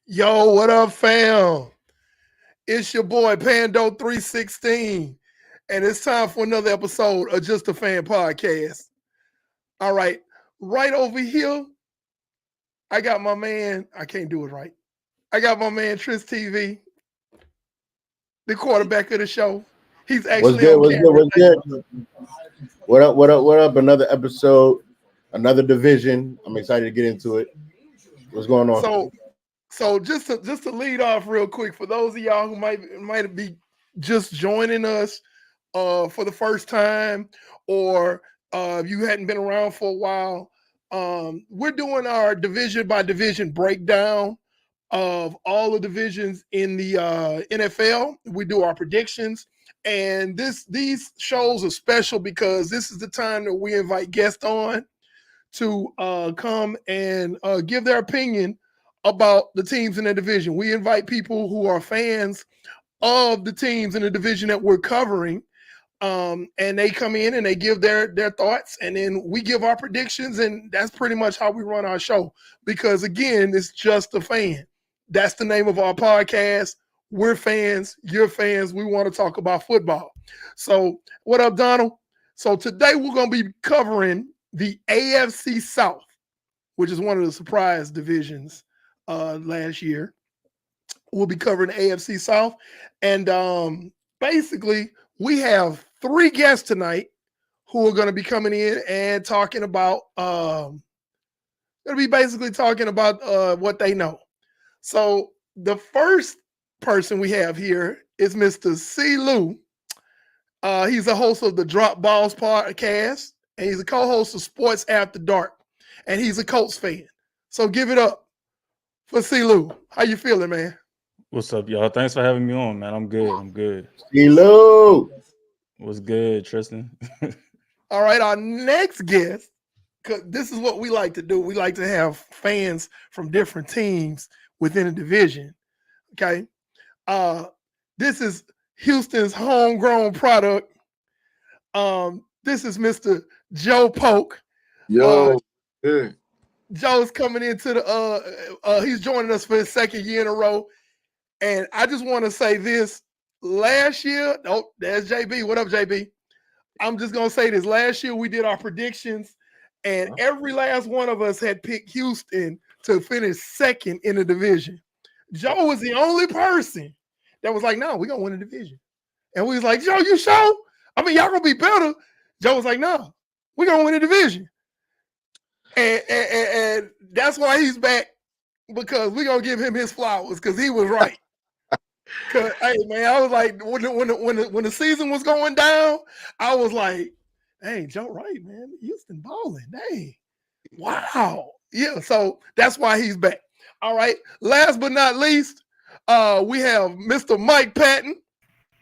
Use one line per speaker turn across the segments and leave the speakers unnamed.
Yo, what up, fam? It's your boy Pando316, and it's time for another episode of Just a Fan Podcast. All right, right over here, I got my man. I can't do it right. I got my man Tris TV, the quarterback of the show. He's actually
What's good? What up? Another episode, another division. I'm excited to get into it. What's going on?
So just to lead off real quick, for those of y'all who might be just joining us for the first time, or if you hadn't been around for a while, we're doing our division by division breakdown of all the divisions in the NFL. We do our predictions, and these shows are special because this is the time that we invite guests on to come and give their opinion about the teams in the division. We invite people who are fans of the teams in the division that we're covering, and they come in and they give their thoughts, and then we give our predictions, and that's pretty much how we run our show. Because again, it's Just a Fan. That's the name of our podcast. We're fans, you're fans. We want to talk about football. So what up, Donald? So today we're going to be covering the AFC South, which is one of the surprise divisions last year. We'll be covering the AFC South, and basically we have three guests tonight who are going to be coming in and talking about what they know. So the first person we have here is Mr. C. Lou. He's a host of the Drop Balls podcast, and he's a co-host of Sports After Dark, and he's a Colts fan. So give it up for C. Lou. How you feeling, man?
What's up, y'all? Thanks for having me on, man. I'm good.
C. Lou.
What's good, Tristan?
All right, our next guest, because this is what we like to do. We like to have fans from different teams within a division. Okay. This is Houston's homegrown product. This is Mr. Joe Polk.
Yo,
Joe's coming into he's joining us for his second year in a row. And I just want to say this. Last year, there's JB. What up, JB? I'm just going to say this. Last year, we did our predictions, and every last one of us had picked Houston to finish second in the division. Joe was the only person that was like, no, we're going to win the division. And we was like, Joe, you sure? I mean, y'all going to be better. Joe was like, no, we're going to win the division. And that's why he's back, because we're going to give him his flowers, because he was right. Cause hey man, I was like, when the season was going down, I was like, hey, Joe Wright, man, Houston balling. Hey, wow. Yeah, so that's why he's back. All right. Last but not least, we have Mr. Mike Patton,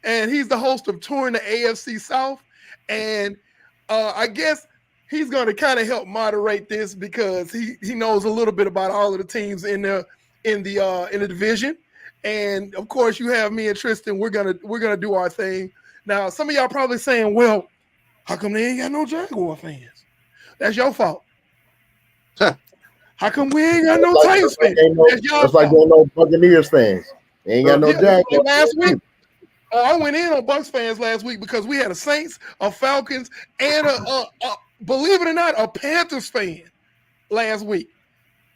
and he's the host of Touring the AFC South. And I guess he's going to kind of help moderate this because he knows a little bit about all of the teams in the division. And of course, you have me and Tristan. We're gonna do our thing. Now, some of y'all probably saying, "Well, how come they ain't got no Jaguar fans?" That's your fault. How come we ain't got no Titans fans?
That's like there no Buccaneers fans. They ain't got no Jaguar.
Last week, I went in on Bucs fans last week because we had a Saints, a Falcons, and a believe it or not, a Panthers fan last week.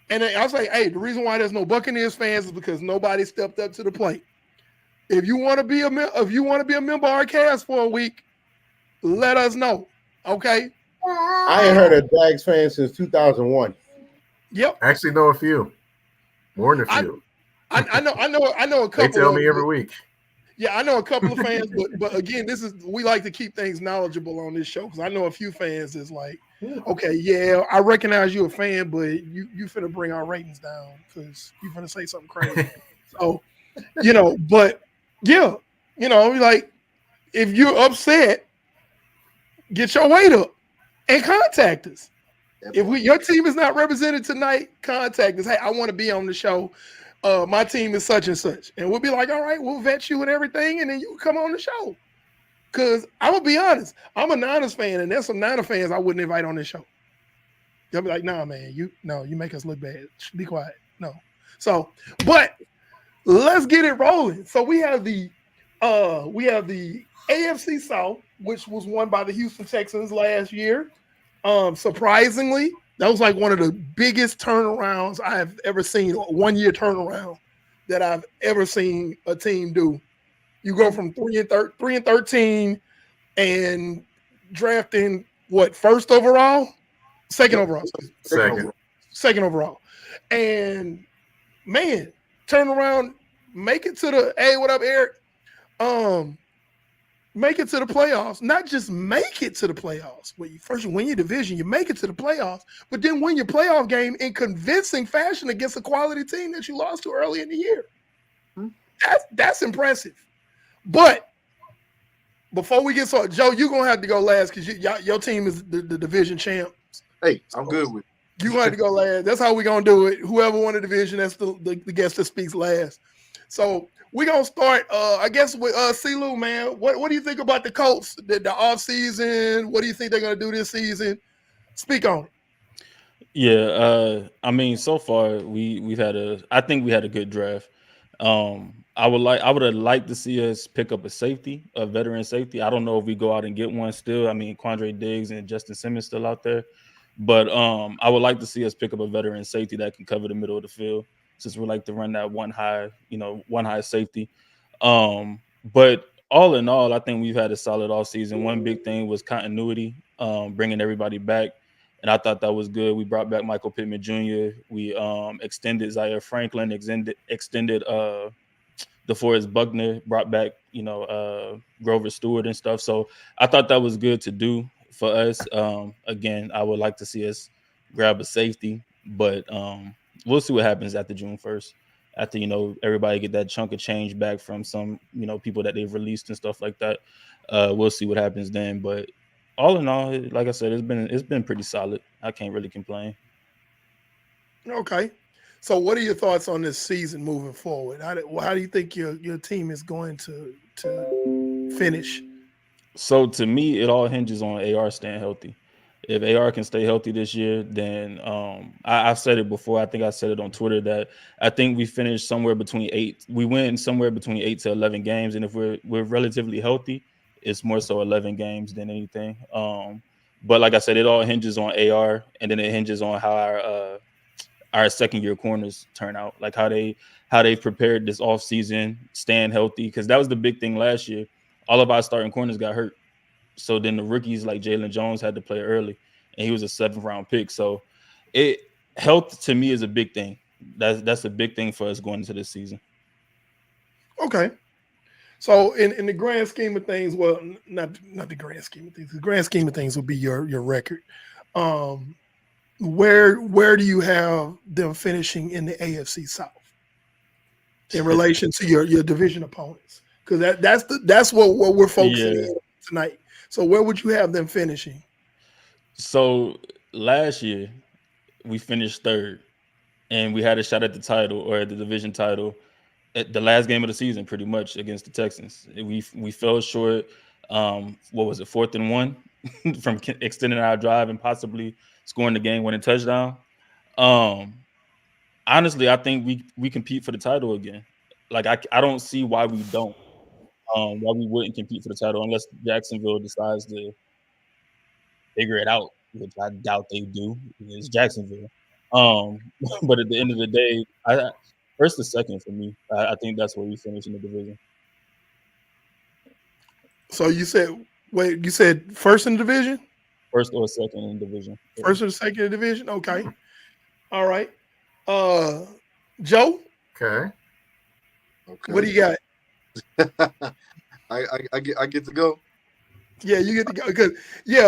And I was like, hey, the reason why there's no Buccaneers fans is because nobody stepped up to the plate. If you want to be a member of our cast for a week, let us know. Okay.
I ain't heard a Jags fan since 2001.
Yep.
I actually know a few. More than a
I
few.
I know a couple.
They tell
of
me every week.
Yeah, I know a couple of fans, but again, we like to keep things knowledgeable on this show because I know a few fans is like, okay, yeah, I recognize you're a fan, but you finna bring our ratings down because you finna say something crazy. So, but yeah, like if you're upset, get your weight up and contact us. If your team is not represented tonight, contact us. Hey, I want to be on the show. My team is such and such. And we'll be like, all right, we'll vet you and everything, and then you can come on the show. Because I'm going to be honest, I'm a Niners fan, and there's some Niner fans I wouldn't invite on this show. They'll be like, nah, man, you make us look bad. Be quiet. No. So, but let's get it rolling. So we have the AFC South, which was won by the Houston Texans last year. Surprisingly, that was like one of the biggest turnarounds I have ever seen, 1 year turnaround that I've ever seen a team do. You go from 3-13 and drafting first overall? Second overall. Second overall. And man, turn around, make it to the what up, Eric? Make it to the playoffs, not just make it to the playoffs. Well, you first win your division, you make it to the playoffs, but then win your playoff game in convincing fashion against a quality team that you lost to early in the year. That's impressive. But before we get started, Joe, you're gonna have to go last because your team is the division champ.
Hey, I'm good with it.
You're gonna have to go last. That's how we're gonna do it. Whoever won the division, that's the guest that speaks last. So we're gonna start, I guess, with CeeLo, man. What do you think about the Colts, the off season? What do you think they're gonna do this season? Speak on it.
Yeah, I mean, so far I think we had a good draft. I would have liked to see us pick up a veteran safety. I don't know if we go out and get one still. I mean, Quandre Diggs and Justin Simmons still out there, but I would like to see us pick up a veteran safety that can cover the middle of the field, since we like to run that one high safety. But all in all, I think we've had a solid off season. One big thing was continuity, bringing everybody back. And I thought that was good. We brought back Michael Pittman Jr. We extended Zaire Franklin, extended DeForest Buckner, brought back Grover Stewart and stuff. So I thought that was good to do for us. Again, I would like to see us grab a safety, but we'll see what happens after June 1st. After everybody get that chunk of change back from some people that they've released and stuff like that. We'll see what happens then, but all in all, like I said, it's been pretty solid. I can't really complain.
Okay. So what are your thoughts on this season moving forward? How do you think your team is going to finish?
So to me, it all hinges on AR staying healthy. If AR can stay healthy this year, then I've said it before. I think I said it on Twitter that I think we finished somewhere between 8. We win somewhere between 8 to 11 games, and if we're relatively healthy, it's more so 11 games than anything. But like I said, it all hinges on AR, and then it hinges on how our second year corners turn out, like how they prepared this off season, staying healthy, because that was the big thing last year. All of our starting corners got hurt, so then the rookies like Jalen Jones had to play early, and he was a 7th round pick. So health to me is a big thing. That's a big thing for us going into this season.
Okay. So in the grand scheme of things, well, not the grand scheme of things. The grand scheme of things would be your record. Where do you have them finishing in the AFC South in relation to your division opponents? Because that's what we're focusing on tonight. So where would you have them finishing?
So last year we finished 3rd, and we had a shot at the title or the division title at the last game of the season, pretty much against the Texans. We fell short. What was it, 4th and 1 from extending our drive and possibly scoring the game-winning touchdown. Honestly, I think we compete for the title again. Like I don't see why we don't. Why we wouldn't compete for the title unless Jacksonville decides to figure it out, which I doubt they do. It's Jacksonville. But at the end of the day, first or second for me. I think that's where we finish in the division.
So you said first in the division?
First or second in the division.
First or second in the division? Okay. All right. Joe,
Okay.
what do
Okay.
you got?
I get to go.
Yeah, you get to go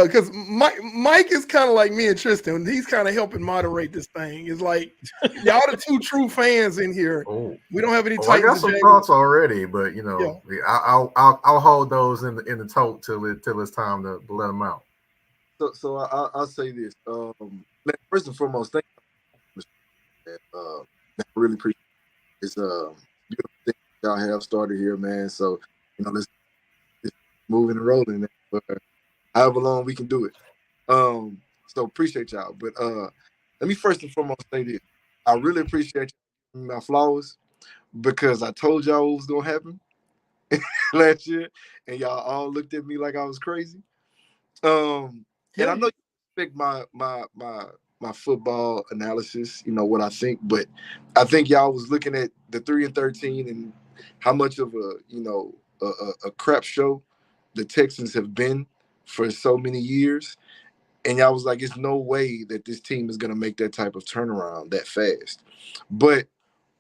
because Mike is kind of like me and Tristan. He's kind of helping moderate this thing. It's like y'all the two true fans in here.
Oh,
We don't have any
I
Titans
got
or
some
Jaguars.
thoughts already, but
Yeah.
I'll hold those in the tote till it's time to let them out.
I'll say this. Man, first and foremost, thank you. Man. I really appreciate it. It's beautiful thing y'all have started here, man. So let's move and rolling, man. But however long we can do it. So appreciate y'all. But let me first and foremost say this. I really appreciate you my flowers because I told y'all what was gonna happen last year, and y'all all looked at me like I was crazy. And I know you expect my football analysis, what I think, but I think y'all was looking at the 3-13 and how much of a crap show the Texans have been for so many years. And y'all was like, it's no way that this team is gonna make that type of turnaround that fast. But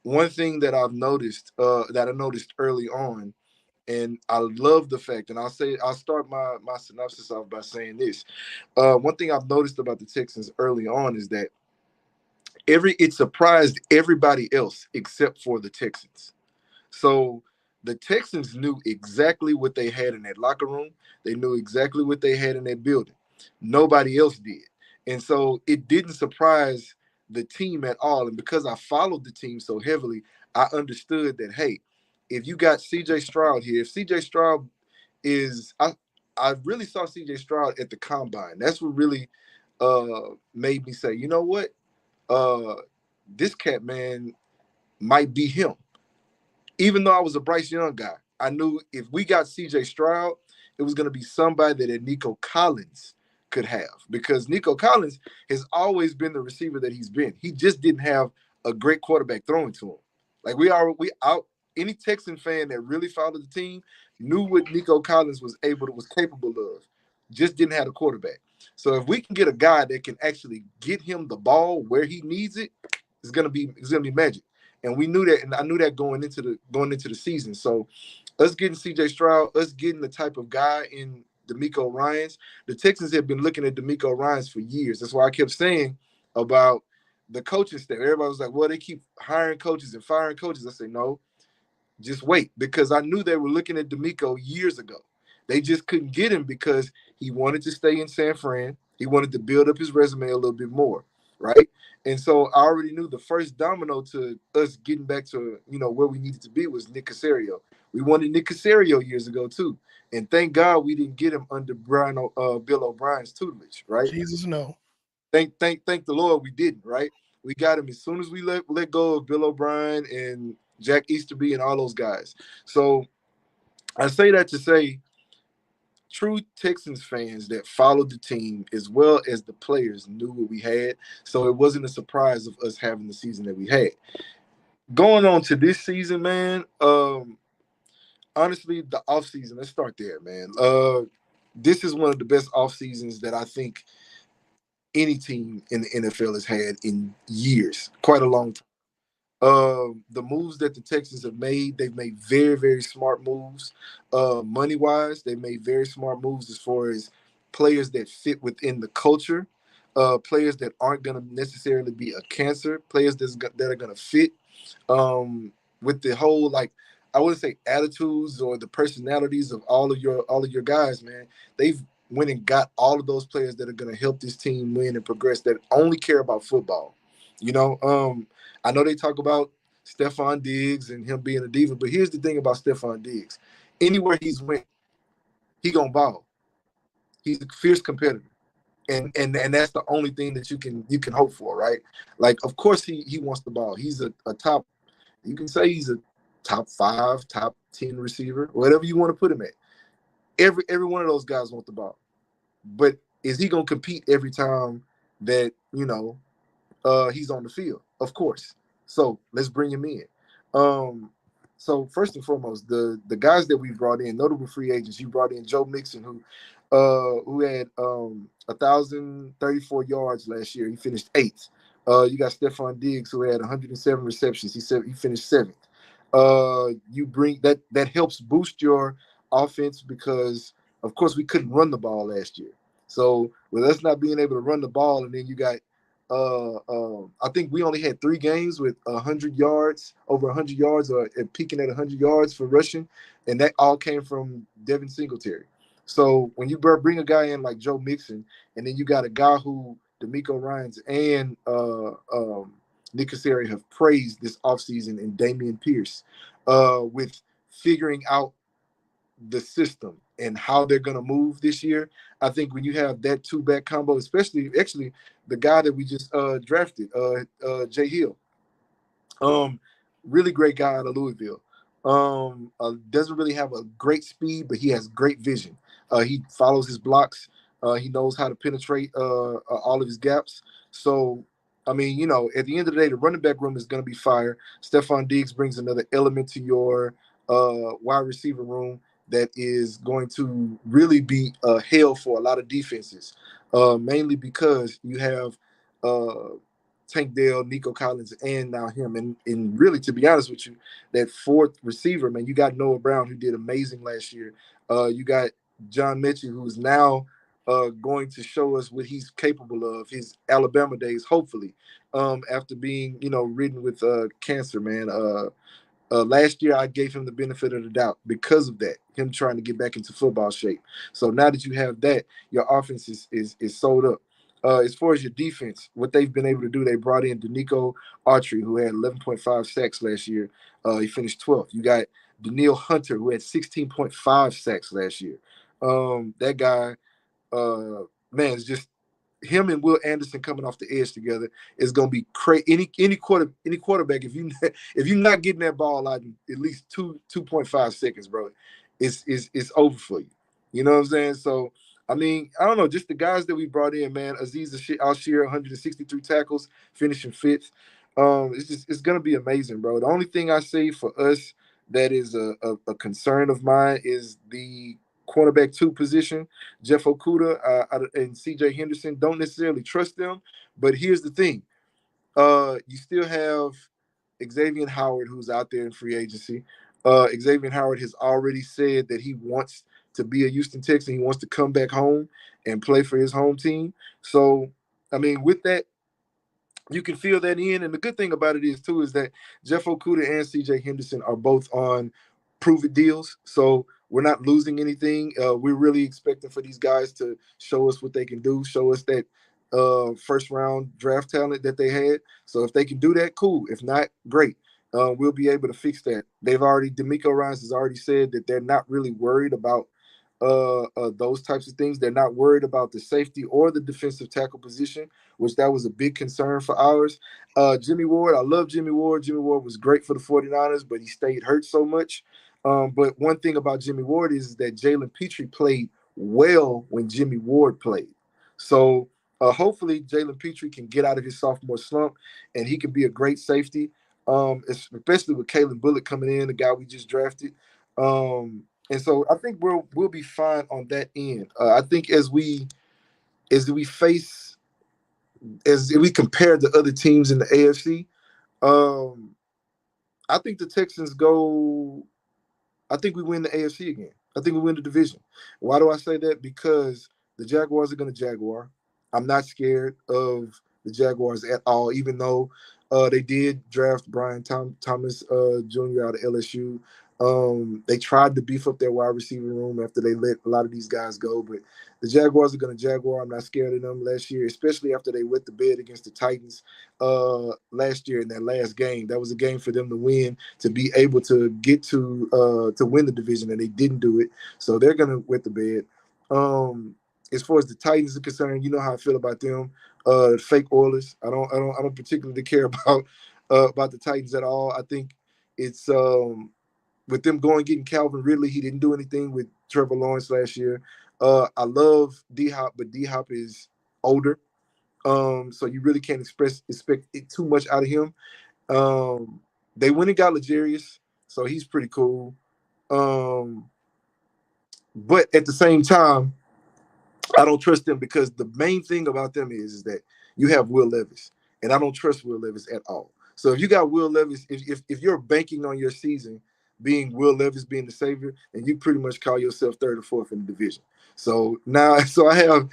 one thing that I noticed early on, and I love the fact, and I'll start my synopsis off by saying this. One thing I've noticed about the Texans early on is that it surprised everybody else except for the Texans. So the Texans knew exactly what they had in that locker room. They knew exactly what they had in that building. Nobody else did. And so it didn't surprise the team at all. And because I followed the team so heavily, I understood that, hey, if you got CJ Stroud here, if CJ Stroud is I really saw CJ Stroud at the combine. That's what really made me say, you know what? Uh this cat man might be him. Even though I was a Bryce Young guy, I knew if we got CJ Stroud, it was going to be somebody that Nico Collins could have because Nico Collins has always been the receiver that he's been. He just didn't have a great quarterback throwing to him. Like any Texan fan that really followed the team knew what Nico Collins was capable of. Just didn't have a quarterback. So if we can get a guy that can actually get him the ball where he needs it, it's gonna be magic. And we knew that, and I knew that going into the season. So us getting CJ Stroud, us getting the type of guy in D'Amico Ryans, the Texans have been looking at D'Amico Ryans for years. That's why I kept saying about the coaching staff. Everybody was like, well, they keep hiring coaches and firing coaches. I say, no, just wait, because I knew they were looking at D'Amico years ago. They just couldn't get him because he wanted to stay in San Fran. He wanted to build up his resume a little bit more, right? And so I already knew the first domino to us getting back to where we needed to be was Nick Caserio. We wanted Nick Caserio years ago too, and thank God we didn't get him under Bill O'Brien's tutelage, right?
Jesus, no.
Thank the Lord we didn't, right? We got him as soon as we let go of Bill O'Brien and Jack Easterby and all those guys. So I say that to say true Texans fans that followed the team as well as the players knew what we had. So it wasn't a surprise of us having the season that we had. Going on to this season, man, honestly, the offseason, let's start there, man. This is one of the best off seasons that I think any team in the NFL has had in years, quite a long time. The moves that the Texans have made, they've made very, very smart moves. Money wise, they made very smart moves as far as players that fit within the culture, players that aren't going to necessarily be a cancer, players that are going to fit with the whole, like, I wouldn't say attitudes or the personalities of all of your guys, man. They've went and got all of those players that are going to help this team win and progress, that only care about football. I know they talk about Stephon Diggs and him being a diva, but here's the thing about Stephon Diggs. Anywhere he's went, he gonna ball. He's a fierce competitor. And that's the only thing that you can hope for, right? Like, of course he wants the ball. He's a top, you can say he's a top 5, top 10 receiver, whatever you want to put him at. Every one of those guys want the ball. But is he gonna compete every time that, he's on the field? Of course. So let's bring him in. So first and foremost, the guys that we brought in, notable free agents, you brought in Joe Mixon, who had 1,034 yards last year. He finished 8th. You got Stephon Diggs, who had 107 receptions. He finished 7th. You bring that helps boost your offense because, of course, we couldn't run the ball last year. So with us not being able to run the ball, and then you got, I think we only had 3 games with 100 yards, over 100 yards, or peaking at 100 yards for rushing, and that all came from Devin Singletary. So when you bring a guy in like Joe Mixon, and then you got a guy who D'Amico Ryans and Nick Casario have praised this offseason, and Damian Pierce, with figuring out the system and how they're going to move this year. I think when you have that 2-back combo, especially actually the guy that we just drafted, Jay Hill, really great guy out of Louisville. Doesn't really have a great speed, but he has great vision. He follows his blocks. He knows how to penetrate all of his gaps. So, I mean, at the end of the day, the running back room is going to be fire. Stephon Diggs brings another element to your wide receiver room that is going to really be hell for a lot of defenses, mainly because you have Tank Dell, Nico Collins, and now him. And really, to be honest with you, that 4th receiver, man, you got Noah Brown, who did amazing last year. You got John Mechie, who's now going to show us what he's capable of, his Alabama days, hopefully, after being, ridden with cancer, man. Last year, I gave him the benefit of the doubt because of that, him trying to get back into football shape. So now that you have that, your offense is sold up. As far as your defense, what they've been able to do, they brought in Danico Autry, who had 11.5 sacks last year. He finished 12th. You got Daniil Hunter, who had 16.5 sacks last year. That guy, man, is just him and Will Anderson coming off the edge together is going to be crazy. Any quarterback, if you're not getting that ball out in at least 2.5 seconds, bro, it's over for you. You know what I'm saying? So, I mean, I don't know, just the guys that we brought in, man. Aziz Al-Shir, 163 tackles, finishing 5th. It's gonna be amazing, bro. The only thing I say for us that is a concern of mine is the cornerback 2 position. Jeff Okuda and CJ Henderson, don't necessarily trust them. But here's the thing. You still have Xavier Howard, who's out there in free agency. Xavier Howard has already said that he wants to be a Houston Texan. He wants to come back home and play for his home team. So, I mean, with that, you can feel that in. And the good thing about it is, too, is that Jeff Okuda and CJ Henderson are both on prove-it deals. So we're not losing anything. We're really expecting for these guys to show us what they can do, show us that first-round draft talent that they had. So if they can do that, cool. If not, great. We'll be able to fix that. D'Amico Ryans has already said that they're not really worried about those types of things. They're not worried about the safety or the defensive tackle position, which that was a big concern for ours. Jimmy Ward, I love Jimmy Ward. Jimmy Ward was great for the 49ers, but he stayed hurt so much. But one thing about Jimmy Ward is that Jalen Petrie played well when Jimmy Ward played. So hopefully Jalen Petrie can get out of his sophomore slump and he can be a great safety, especially with Kalen Bullock coming in, the guy we just drafted. And so I think we'll be fine on that end. I think as we compare the other teams in the AFC, I think the Texans go. I think we win the AFC again. I think we win the division. Why do I say that? Because the Jaguars are going to Jaguar. I'm not scared of the Jaguars at all, even though they did draft Brian Thomas Jr. out of LSU. They tried to beef up their wide receiver room after they let a lot of these guys go, but the Jaguars are going to Jaguar. I'm not scared of them last year, especially after they wet the bed against the Titans last year in that last game. That was a game for them to win, to be able to get to win the division, and they didn't do it. So they're going to wet the bed. As far as the Titans are concerned, you know how I feel about them. Fake Oilers. I don't particularly care about the Titans at all. I think it's with them getting Calvin Ridley. He didn't do anything with Trevor Lawrence last year. I love D-Hop, but D-Hop is older. So you really can't expect it too much out of him. They went and got L'Jarius, so he's pretty cool. But at the same time, I don't trust them because the main thing about them is that you have Will Levis. and I don't trust Will Levis at all. So if you got Will Levis, if you're banking on your season being Will Levis being the savior, and you pretty much call yourself third or fourth in the division. So now, so I have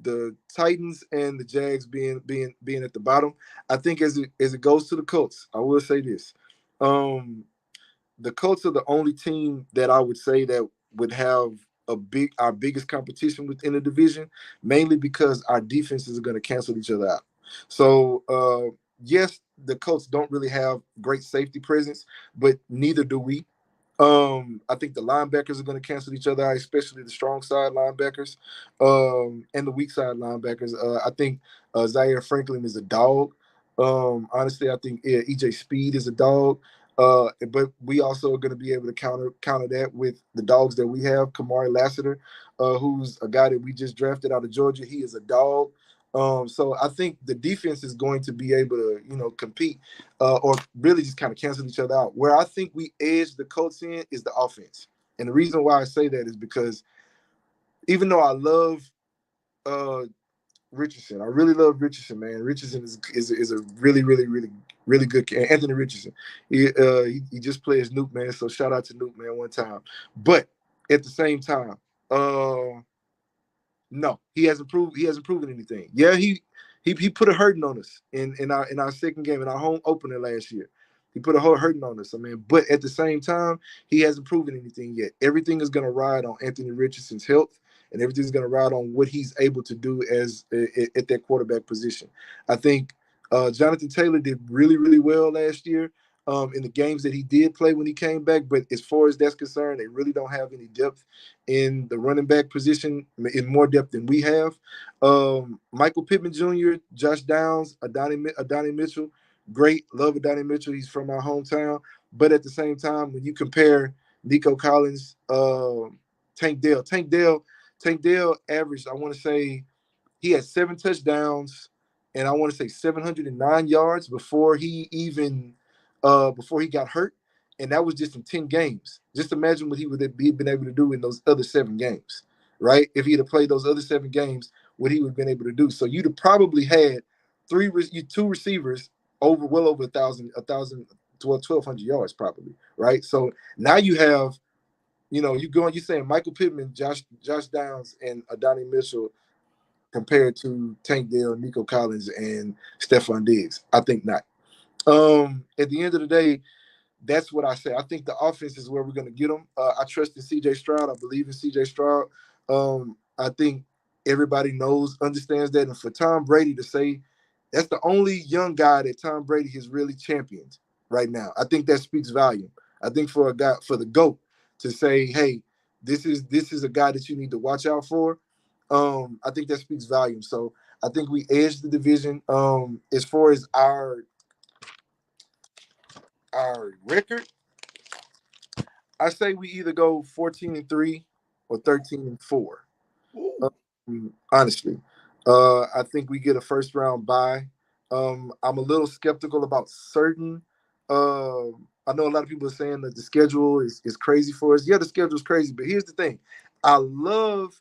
the Titans and the Jags being at the bottom. I think as it goes to the Colts, I will say this. The Colts are the only team that I would say that would have our biggest competition within the division, mainly because our defenses are going to cancel each other out. So yes, the Colts don't really have great safety presence, but neither do we. I think the linebackers are going to cancel each other out, especially the strong side linebackers, and the weak side linebackers. I think Zaire Franklin is a dog. Honestly, I think EJ Speed is a dog. But we also are going to be able to counter that with the dogs that we have. Kamari Lassiter, who's a guy that we just drafted out of Georgia. He is a dog. So I think the defense is going to be able to, compete or really just kind of cancel each other out. Where I think we edge the Colts in is the offense. And the reason why I say that is because even though I love Richardson, I really love Richardson, man. Richardson is a really, really, really, really good kid. Anthony Richardson. He just plays Nuke, man. So shout out to Nuke, man, one time. But at the same time, no, he hasn't proven anything. Yeah, he put a hurting on us in our second game, in our home opener last year. He put a whole hurting on us. I mean, but at the same time, he hasn't proven anything yet. Everything is going to ride on Anthony Richardson's health, and everything's going to ride on what he's able to do at that quarterback position. I think Jonathan Taylor did really, really well last year in the games that he did play when he came back. But as far as that's concerned, they really don't have any depth in the running back position, in more depth than we have. Michael Pittman Jr., Josh Downs, Adonai Mitchell, great. Love Adonai Mitchell. He's from our hometown. But at the same time, when you compare Nico Collins, Tank Dell averaged, I want to say, he had 7 touchdowns and I want to say 709 yards before he got hurt. And that was just in 10 games. Just imagine what he would have been able to do in those other 7 games, right? If he'd have played those other 7 games, what he would have been able to do. So you'd have probably had 2 receivers well over 1,200 yards probably, right? So now you have, you're saying Michael Pittman, Josh Downs, and Adonai Mitchell compared to Tank Dell, Nico Collins, and Stephon Diggs. I think not. At the end of the day, that's what I say. I think the offense is where we're going to get them. I trust in C.J. Stroud. I believe in C.J. Stroud. I think everybody understands that. And for Tom Brady to say that's the only young guy that Tom Brady has really championed right now, I think that speaks volume. I think for the GOAT to say, hey, this is a guy that you need to watch out for, I think that speaks volume. So I think we edged the division. As far as our record, I say we either go 14-3 or 13-4. Honestly, I think we get a first round bye. I'm a little skeptical about certain. I know a lot of people are saying that the schedule is crazy for us. Yeah, the schedule is crazy, but here's the thing: I love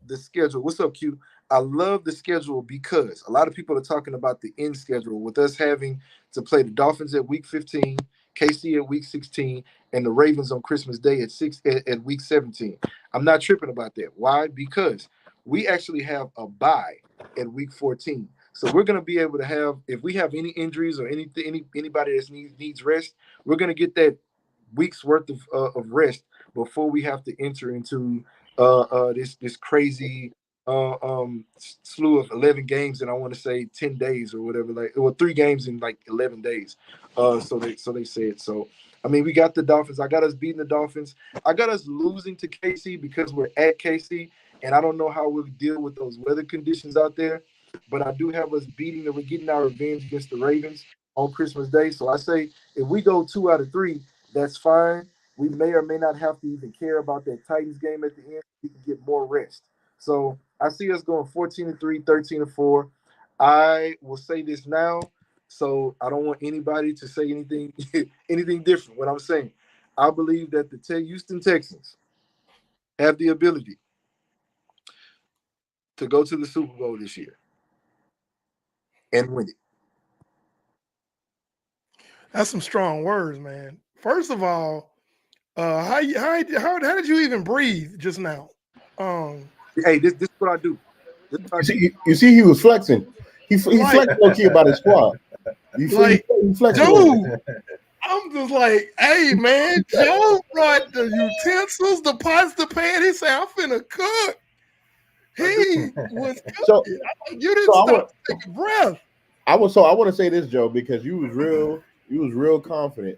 the schedule. What's up, Q? I love the schedule because a lot of people are talking about the end schedule with us having to play the Dolphins at week 15, KC at week 16, and the Ravens on Christmas Day at week 17. I'm not tripping about that. Why? Because we actually have a bye at week 14. So we're going to be able to have, if we have any injuries or anybody that needs rest, we're going to get that week's worth of rest before we have to enter into this crazy slew of 11 games and I want to say 10 days or whatever, like, or 3 games in like 11 days. So they said. So I mean, we got the Dolphins. I got us beating the Dolphins. I got us losing to KC because we're at KC, and I don't know how we'll deal with those weather conditions out there. But I do have us we're getting our revenge against the Ravens on Christmas Day. So I say if we go 2 out of 3, that's fine. We may or may not have to even care about that Titans game at the end. We can get more rest. So I see us going 14-3, 13-4. I will say this now, so I don't want anybody to say anything different. What I'm saying, I believe that the Houston Texans have the ability to go to the Super Bowl this year. and win it.
That's some strong words, man. First of all, how did you even breathe just now?
Hey, this is what I do. This is what I do.
You see, he was flexing. He flexed low key about his squad. He flexed
dude, I'm just like, hey man, Joe brought the utensils, the pots, the pan. He said, I'm finna cook. He was cooking.
So
you didn't stop to take a breath.
I want to say this, Joe, because you was real confident.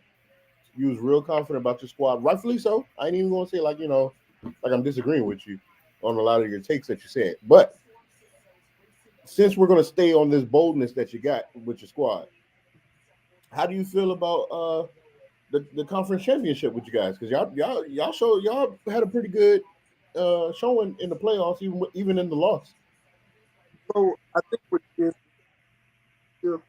You was real confident about your squad, rightfully so. I ain't even gonna say like I'm disagreeing with you on a lot of your takes that you said. But since we're gonna stay on this boldness that you got with your squad, how do you feel about the conference championship with you guys? Because y'all had a pretty good showing in the playoffs, even in the loss.
So I think what it is,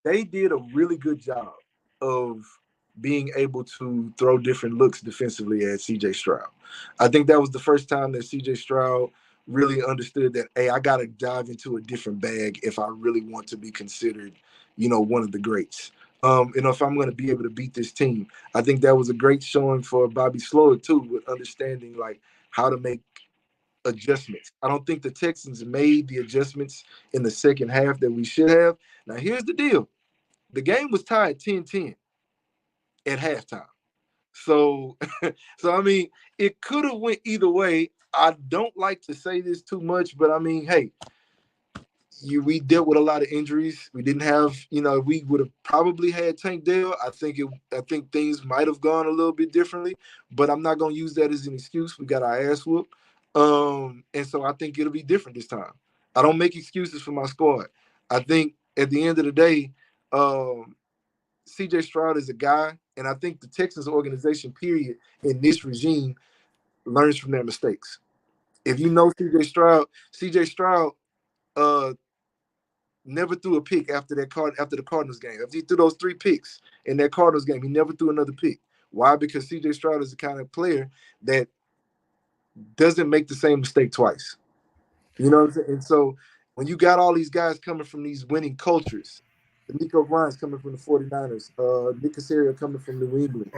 they did a really good job of being able to throw different looks defensively at CJ Stroud. I think that was the first time that CJ Stroud really understood that, hey, I got to dive into a different bag if I really want to be considered, one of the greats. If I'm going to be able to beat this team. I think that was a great showing for Bobby Slowick too, with understanding like how to make adjustments. I don't think the Texans made the adjustments in the second half that we should have. Now, here's the deal. The game was tied 10-10 at halftime. So, I mean, it could have went either way. I don't like to say this too much, but I mean, hey, we dealt with a lot of injuries. We didn't have, we would have probably had Tank Dell. I think things might have gone a little bit differently, but I'm not going to use that as an excuse. We got our ass whooped. And so I think it'll be different this time. I don't make excuses for my squad. I think at the end of the day, CJ Stroud is a guy, and I think the Texans organization, period, in this regime learns from their mistakes. If you know CJ Stroud never threw a pick after the Cardinals game. If he threw those 3 picks in that Cardinals game, he never threw another pick. Why? Because CJ Stroud is the kind of player that doesn't make the same mistake twice. You know what I'm saying? And so when you got all these guys coming from these winning cultures, Nico Ryan's coming from the 49ers, Nick Caserio coming from New England,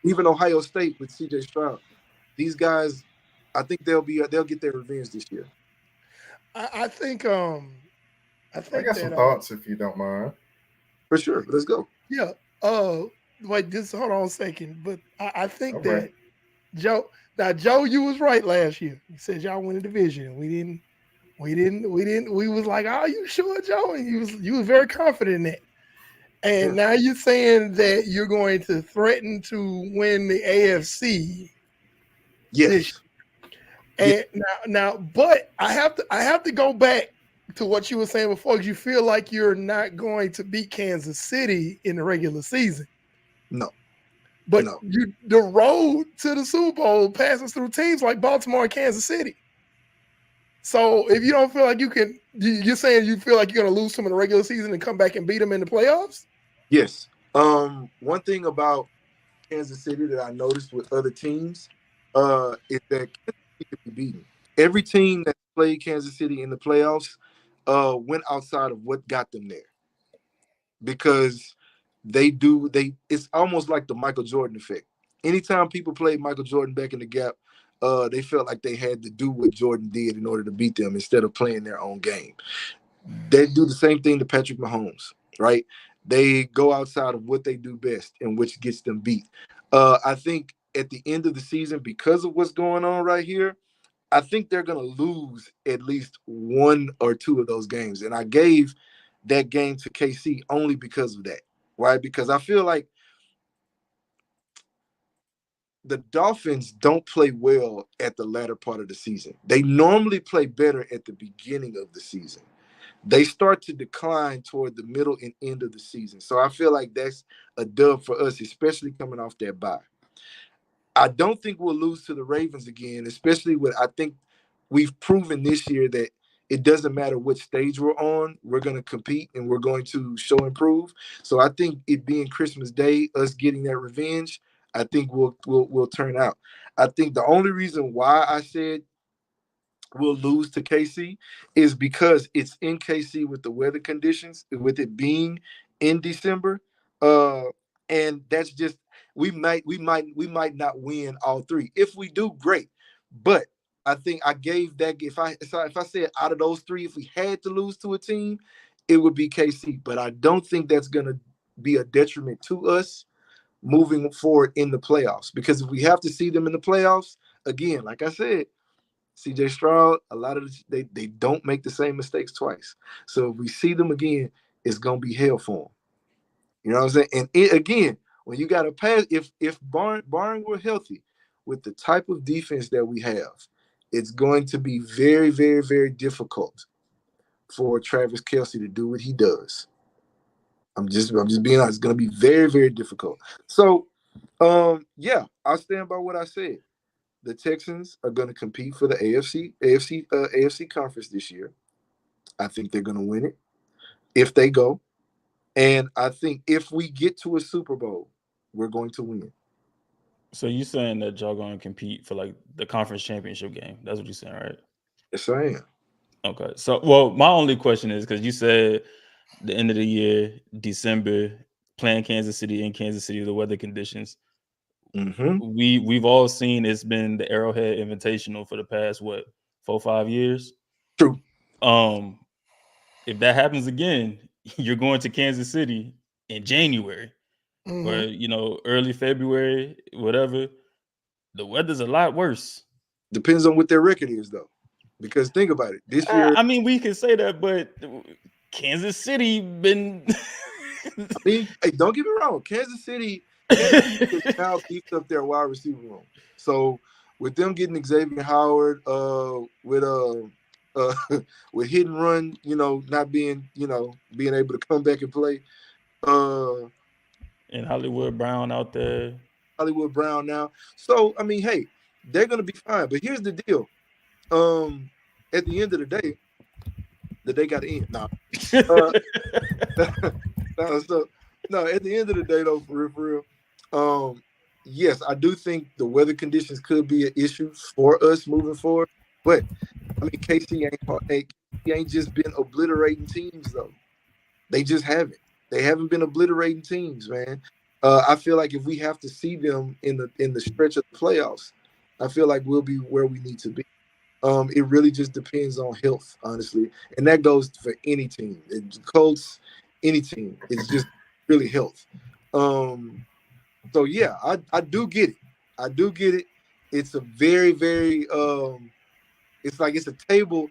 even Ohio State with CJ Stroud. These guys, I think they'll get their revenge this year.
I think
I got some thoughts if you don't mind.
For sure. Let's go.
Yeah. Wait, just hold on a second. But I think that
right.
Joe, you was right last year. You said y'all win the division. We was like, oh, you sure, Joe? And you was very confident in that. And now you're saying that you're going to threaten to win the AFC.
Yes.
And now, but I have to go back to what you were saying before, because you feel like you're not going to beat Kansas City in the regular season.
No.
But the road to the Super Bowl passes through teams like Baltimore and Kansas City. So if you don't feel like you're saying you feel like you're going to lose them in the regular season and come back and beat them in the playoffs?
Yes. One thing about Kansas City that I noticed with other teams is that Kansas City can be beaten. Every team that played Kansas City in the playoffs went outside of what got them there, because it's almost like the Michael Jordan effect. Anytime people played Michael Jordan back in the gap, they felt like they had to do what Jordan did in order to beat them instead of playing their own game. They do the same thing to Patrick Mahomes, right? They go outside of what they do best, and which gets them beat. I think at the end of the season, because of what's going on right here, I think they're going to lose at least 1 or 2 of those games. And I gave that game to KC only because of that, right? Because I feel like the Dolphins don't play well at the latter part of the season. They normally play better at the beginning of the season. They start to decline toward the middle and end of the season. So I feel like that's a dub for us, especially coming off that bye. I don't think we'll lose to the Ravens again, especially I think we've proven this year that it doesn't matter which stage we're on, we're going to compete and we're going to show improve. So I think it being Christmas Day, us getting that revenge, I think we'll turn out. I think the only reason why I said we'll lose to KC is because it's in KC with the weather conditions, with it being in December. Uh, and that's just we might not win all three. If we do, great. But I think I gave that if I said out of those three, if we had to lose to a team, it would be KC. But I don't think that's gonna be a detriment to us moving forward in the playoffs. Because if we have to see them in the playoffs, again, like I said, CJ Stroud, a lot of they don't make the same mistakes twice. So if we see them again, it's gonna be hell for them. You know what I'm saying? And again, when you got to pass, if barring we're healthy, with the type of defense that we have, it's going to be very, very, very difficult for Travis Kelce to do what he does. I'm just being honest. It's going to be very, very difficult. So, yeah, I'll stand by what I said. The Texans are going to compete for the AFC conference this year. I think they're going to win it if they go. And I think if we get to a Super Bowl, we're going to win.
So you saying that y'all going to compete for like the conference championship game? That's what you're saying, right?
Yes, I am.
Okay. So, well, my only question is because you said the end of the year, December, playing Kansas City in Kansas City, the weather conditions.
Mm-hmm.
We've all seen it's been the Arrowhead Invitational for the past 4-5 years.
True.
If that happens again, you're going to Kansas City in January or early February, whatever. The weather's a lot worse.
Depends on what their record is, though. Because think about it. This year,
I mean, we can say that, but Kansas City been.
I mean, hey, don't get me wrong. Kansas City has now beefed up their wide receiver room. So with them getting Xavier Howard, with hit and run, not being able to come back and play,
and Hollywood Brown out there.
Hollywood Brown now. So I mean, hey, they're gonna be fine. But here's the deal. At the end of the day got to end. No. No, at the end of the day, though, for real, yes, I do think the weather conditions could be an issue for us moving forward. But I mean, KC ain't just been obliterating teams though. They just haven't. They haven't been obliterating teams, man. I feel like if we have to see them in the stretch of the playoffs, I feel like we'll be where we need to be. It really just depends on health, honestly, and that goes for any team. Colts, any team. It's just really health. So yeah, I do get it. I do get it. It's a very, very it's like it's a table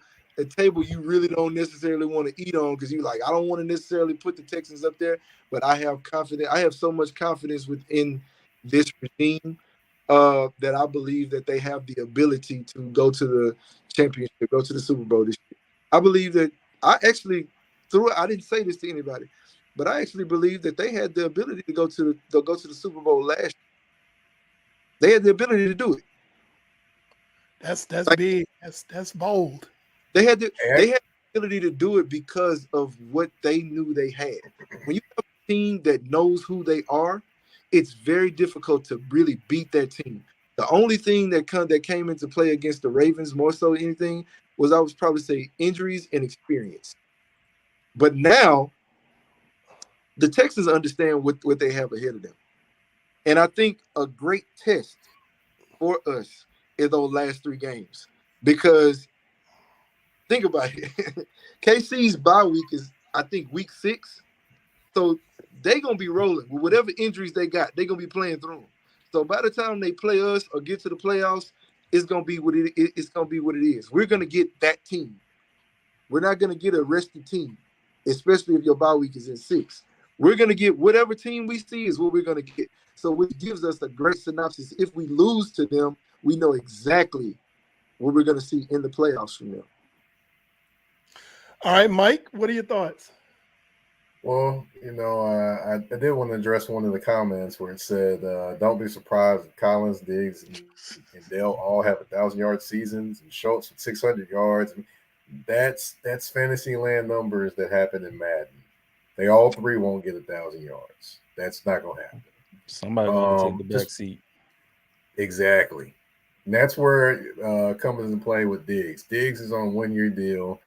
you really don't necessarily want to eat on because you're like, I don't want to necessarily put the Texans up there, but I have so much confidence within this regime that I believe that they have the ability to go to the championship, go to the Super Bowl this year. I believe that I didn't say this to anybody, but I actually believe that they had the ability to go to the Super Bowl last year. They had the ability to do it.
That's big. That's bold.
They had the ability to do it because of what they knew they had. When you have a team that knows who they are, it's very difficult to really beat that team. The only thing that came into play against the Ravens, more so than anything, was I would probably say injuries and experience. But now, the Texans understand what they have ahead of them. And I think a great test for us is those last 3 games. Because think about it. KC's bye week is, I think, week 6. So they're going to be rolling. With whatever injuries they got, they're going to be playing through them. So by the time they play us or get to the playoffs, it's going to be what it is. We're going to get that team. We're not going to get a rested team, especially if your bye week is in 6. We're going to get whatever team we see is what we're going to get. So which gives us a great synopsis. If we lose to them, we know exactly what we're going to see in the playoffs from them.
All right, Mike, what are your thoughts?
Well, I did want to address one of the comments where it said, don't be surprised if Collins, Diggs, and Dell all have 1,000-yard seasons and Schultz with 600 yards. That's fantasy land numbers that happen in Madden. They all 3 won't get 1,000 yards. That's not going to happen.
Somebody going to take the back seat.
Exactly. And that's where comes into play with Diggs. Diggs is on a 1-year deal.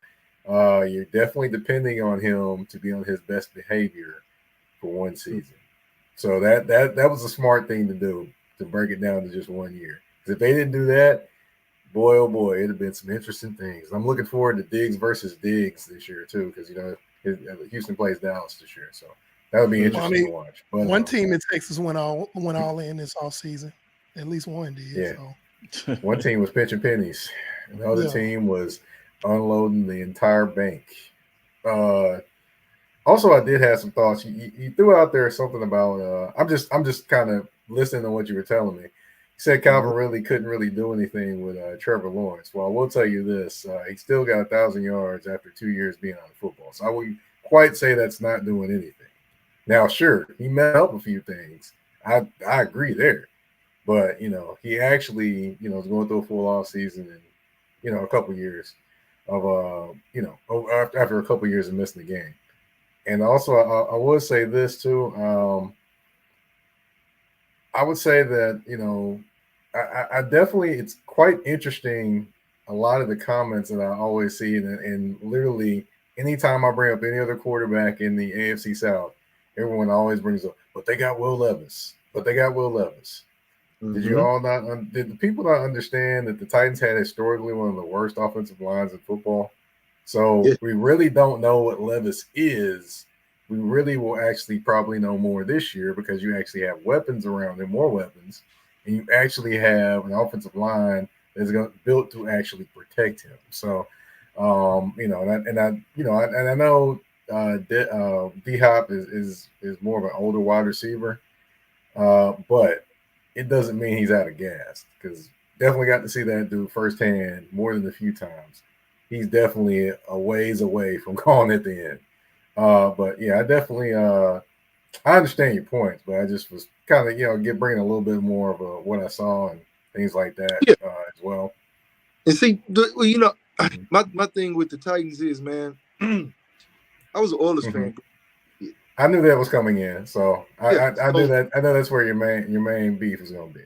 You're definitely depending on him to be on his best behavior for one season. So that was a smart thing to do, to break it down to just 1 year. Because if they didn't do that, boy, oh boy, it'd have been some interesting things. I'm looking forward to Diggs versus Diggs this year too, because Houston plays Dallas this year, so that would be interesting to watch. But
one team in Texas went all in this offseason. At least one did.
Yeah.
So.
One team was pitching pennies. Another
Yeah.
team was unloading the entire bank. Also, I did have some thoughts. You threw out there something about. I'm just kind of listening to what you were telling me. You said Calvin really couldn't really do anything with Trevor Lawrence. Well, I will tell you this: he still got 1,000 yards after 2 years being on football. So I wouldn't quite say that's not doing anything. Now, sure, he met up a few things. I agree there, but he actually is going through a full off season and a couple years of after a couple years of missing the game. And also, I would say this too. I would say that I definitely, it's quite interesting. A lot of the comments that I always see, and literally anytime I bring up any other quarterback in the AFC South, everyone always brings up, but they got Will Levis. But they got Will Levis. Mm-hmm. Did you all not? Did the people not understand that the Titans had historically one of the worst offensive lines in football? So we really don't know what Levis is. We really will actually probably know more this year because you actually have weapons around him, more weapons, and you actually have an offensive line that's built to actually protect him. So, and I know D-Hop is more of an older wide receiver, but it doesn't mean he's out of gas, because definitely got to see that dude firsthand more than a few times. He's definitely a ways away from calling at the end. But yeah, I definitely I understand your points, but I just was kind of bringing a little bit more of what I saw and things like that as well.
And see, my thing with the Titans is, man, I was an Oilers fan.
I knew that was coming in, so I knew that. I know that's where your main beef is going to be.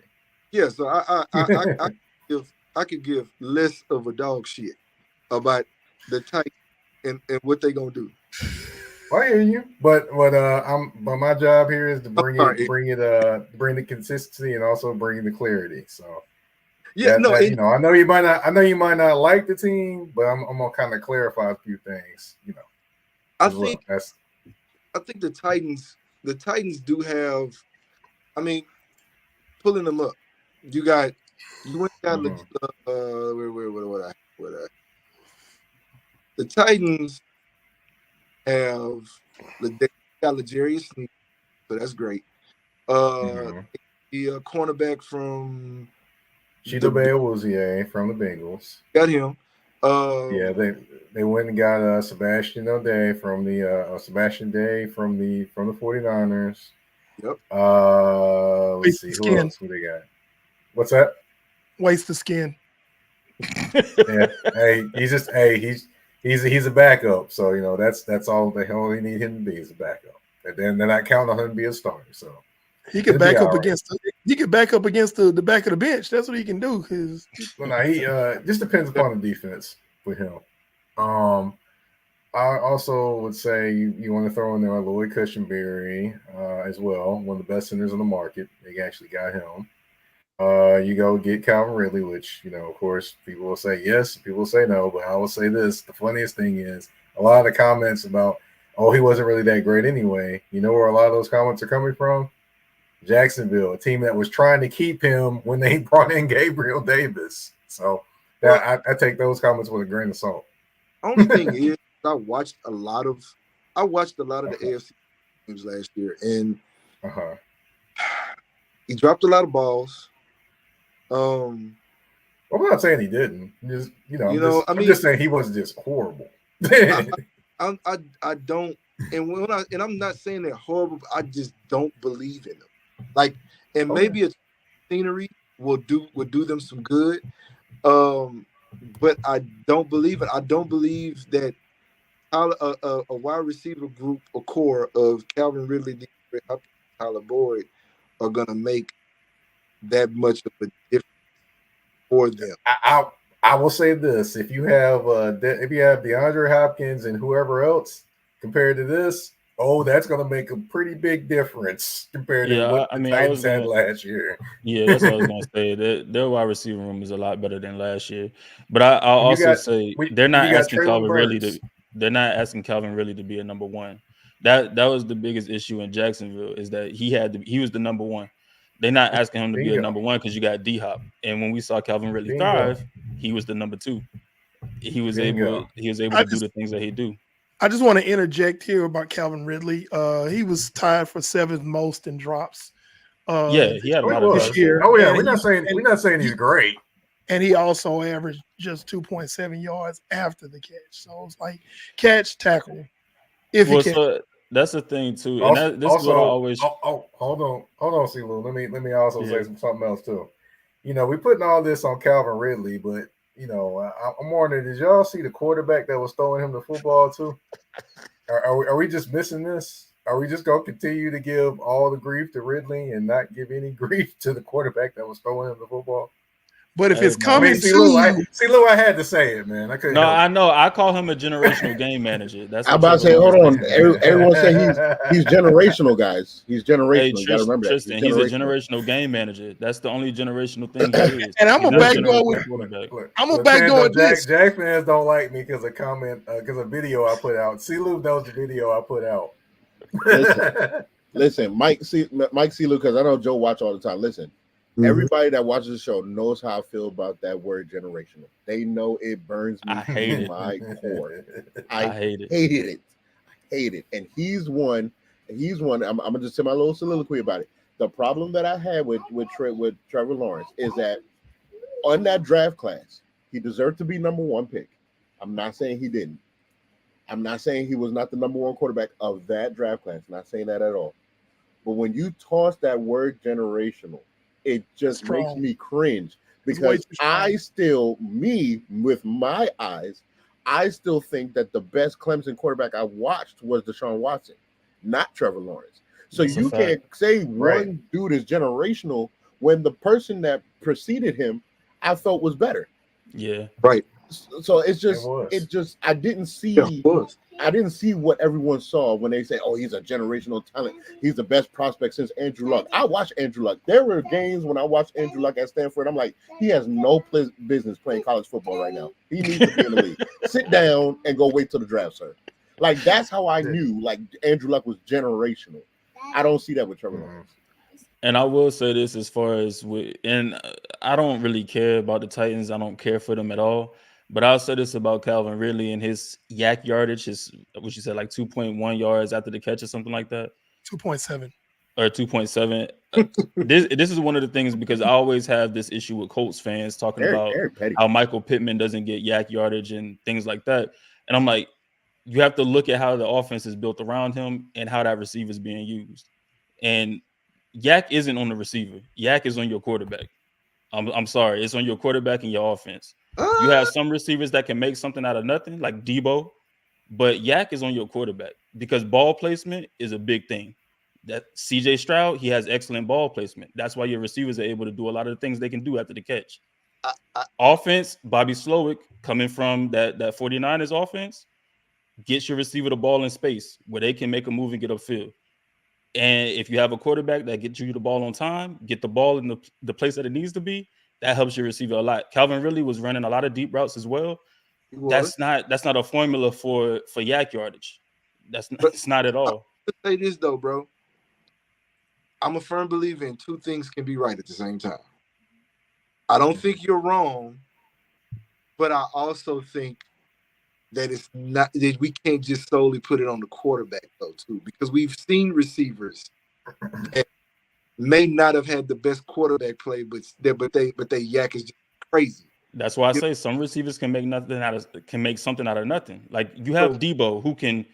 Yeah, so I could give less of a dog shit about the Titans and what they gonna do.
I hear you, but my job here is to bring the consistency and also bring the clarity. So I know you might not like the team, but I'm gonna kind of clarify a few things.
I think the Titans do have. I mean, pulling them up. You went down the Titans have Legarius Sneed, so that's great. The cornerback from
Chidobe Awuzie from the Bengals.
Got him.
They went and got Sebastian Day from the 49ers.
Yep.
Let's see who else they got. What's that?
Waste the skin.
Yeah. He's a backup. So that's all they only need him to be is a backup. And then they're not counting on him to be a starter. So
he could back up against the back of the bench. That's what he can do.
He just depends upon the defense with him. I also would say you want to throw in there Lloyd Cushenberry as well, one of the best centers on the market. They actually got him. You go get Calvin Ridley, which, of course, people will say yes, people will say no, but I will say this. The funniest thing is a lot of the comments about, oh, he wasn't really that great anyway. You know where a lot of those comments are coming from? Jacksonville, a team that was trying to keep him when they brought in Gabriel Davis. So I take those comments with a grain of salt.
Only thing is, I watched a lot of the AFC games last year, and he dropped a lot of balls.
I'm not saying he didn't. I'm just saying he wasn't just horrible.
I don't, and I'm not saying they're horrible. But I just don't believe in them. Maybe a scenery will do them some good. But I don't believe it. I don't believe that a wide receiver group, a core of Calvin Ridley, Tyler Boyd are gonna make that much of a difference for them.
I will say this: if you have DeAndre Hopkins and whoever else compared to this, that's going to make a pretty big difference compared to what the Titans had last year.
Yeah, that's what I was gonna say. Their wide receiver room is a lot better than last year. But I'll also say they're not asking Calvin Ridley to. They're not asking Calvin Ridley to be a number one. That was the biggest issue in Jacksonville, is that he was the number one. They're not asking him to be a number one because you got D-Hop. And when we saw Calvin Ridley thrive, he was the number two. He was able to do the things that he do.
I just want to interject here about Calvin Ridley. He was tied for 7th most in drops.
He had a lot of
this year.
Oh yeah, we're not saying he's great.
And he also averaged just 2.7 yards after the catch. So it's like catch, tackle.
So that's the thing too. And this is what I always.
Hold on, C-Lou. Let me also say something else too. We're putting all this on Calvin Ridley, but I'm wondering, did y'all see the quarterback that was throwing him the football too? Are we just missing this? Are we just going to continue to give all the grief to Ridley and not give any grief to the quarterback that was throwing him the football?
But if it's coming to
Lou, I had to say it, man. I couldn't.
I know. I call him a generational game manager. That's.
I'm about to say, hold on. Everyone say he's generational, guys. He's generational.
Hey,
you gotta remember that.
He's a generational game manager. That's the only generational thing he is.
And I'm a backdoor with. I'm a backdoor with this.
Jack fans don't like me because because a video I put out. C-Lou knows the video I put out.
Listen, Mike C. Lou, because I know Joe watch all the time. Listen. Everybody that watches the show knows how I feel about that word generational. They know it burns me to my core. I hate it. And he's one. I'm gonna just say my little soliloquy about it. The problem that I had with Trevor Lawrence is that on that draft class, he deserved to be number one pick. I'm not saying he didn't. I'm not saying he was not the number one quarterback of that draft class. I'm not saying that at all. But when you toss that word generational, it just makes me cringe, because with my eyes, I still think that the best Clemson quarterback I watched was Deshaun Watson, not Trevor Lawrence. So you can't say one dude is generational when the person that preceded him I felt was better.
Yeah.
Right.
So I didn't see what everyone saw when they say, oh, he's a generational talent. He's the best prospect since Andrew Luck. I watched Andrew Luck. There were games when I watched Andrew Luck at Stanford. I'm like, he has no business playing college football right now. He needs to be in the league. Sit down and go wait till the draft, sir. Like, that's how I knew, like, Andrew Luck was generational. I don't see that with Trevor Lawrence.
And I will say this as far as I don't really care about the Titans. I don't care for them at all. But I'll say this about Calvin Ridley and his yak yardage, what you said, like 2.1 yards after the catch or something like that.
2.7.
Or 2.7. This is one of the things, because I always have this issue with Colts fans talking about how Michael Pittman doesn't get yak yardage and things like that. And I'm like, you have to look at how the offense is built around him and how that receiver is being used. And yak isn't on the receiver. Yak is on your quarterback. I'm sorry. It's on your quarterback and your offense. You have some receivers that can make something out of nothing, like Debo, but yak is on your quarterback, because ball placement is a big thing. That CJ Stroud, he has excellent ball placement. That's why your receivers are able to do a lot of the things they can do after the catch. Offense, Bobby Slowick, coming from that 49ers offense, gets your receiver the ball in space where they can make a move and get upfield. And if you have a quarterback that gets you the ball on time, get the ball in the place that it needs to be, that helps your receiver a lot. Calvin Ridley was running a lot of deep routes as well. That's not a formula for yak yardage. It's not at all.
I'll say this though, bro. I'm a firm believer in two things can be right at the same time. I don't think you're wrong, but I also think that it's not that we can't just solely put it on the quarterback though too, because we've seen receivers that may not have had the best quarterback play, but they yak is just crazy.
That's why I say some receivers can make something out of nothing. Like, you have Debo, who can.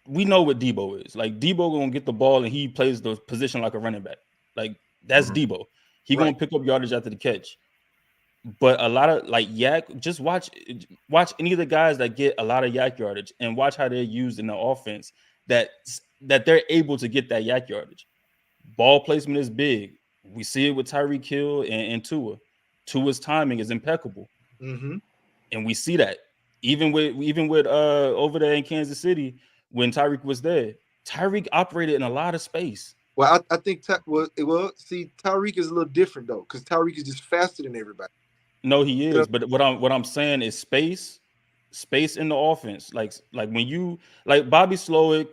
We know what Debo is. Like, Debo gonna get the ball and he plays the position like a running back. Like, that's Debo. He gonna pick up yardage after the catch. But a lot of, like, yak, just watch any of the guys that get a lot of yak yardage and watch how they're used in the offense, that they're able to get that yak yardage. Ball placement is big. We see it with Tyreek Hill and Tua. Tua's timing is impeccable,
Mm-hmm.
and we see that even with over there in Kansas City when Tyreek was there. Tyreek operated in a lot of space.
Well, I think see, Tyreek is a little different though, because Tyreek is just faster than everybody.
No, he
You know?
is. But what I'm saying is space in the offense. Like when you like Bobby Slowick,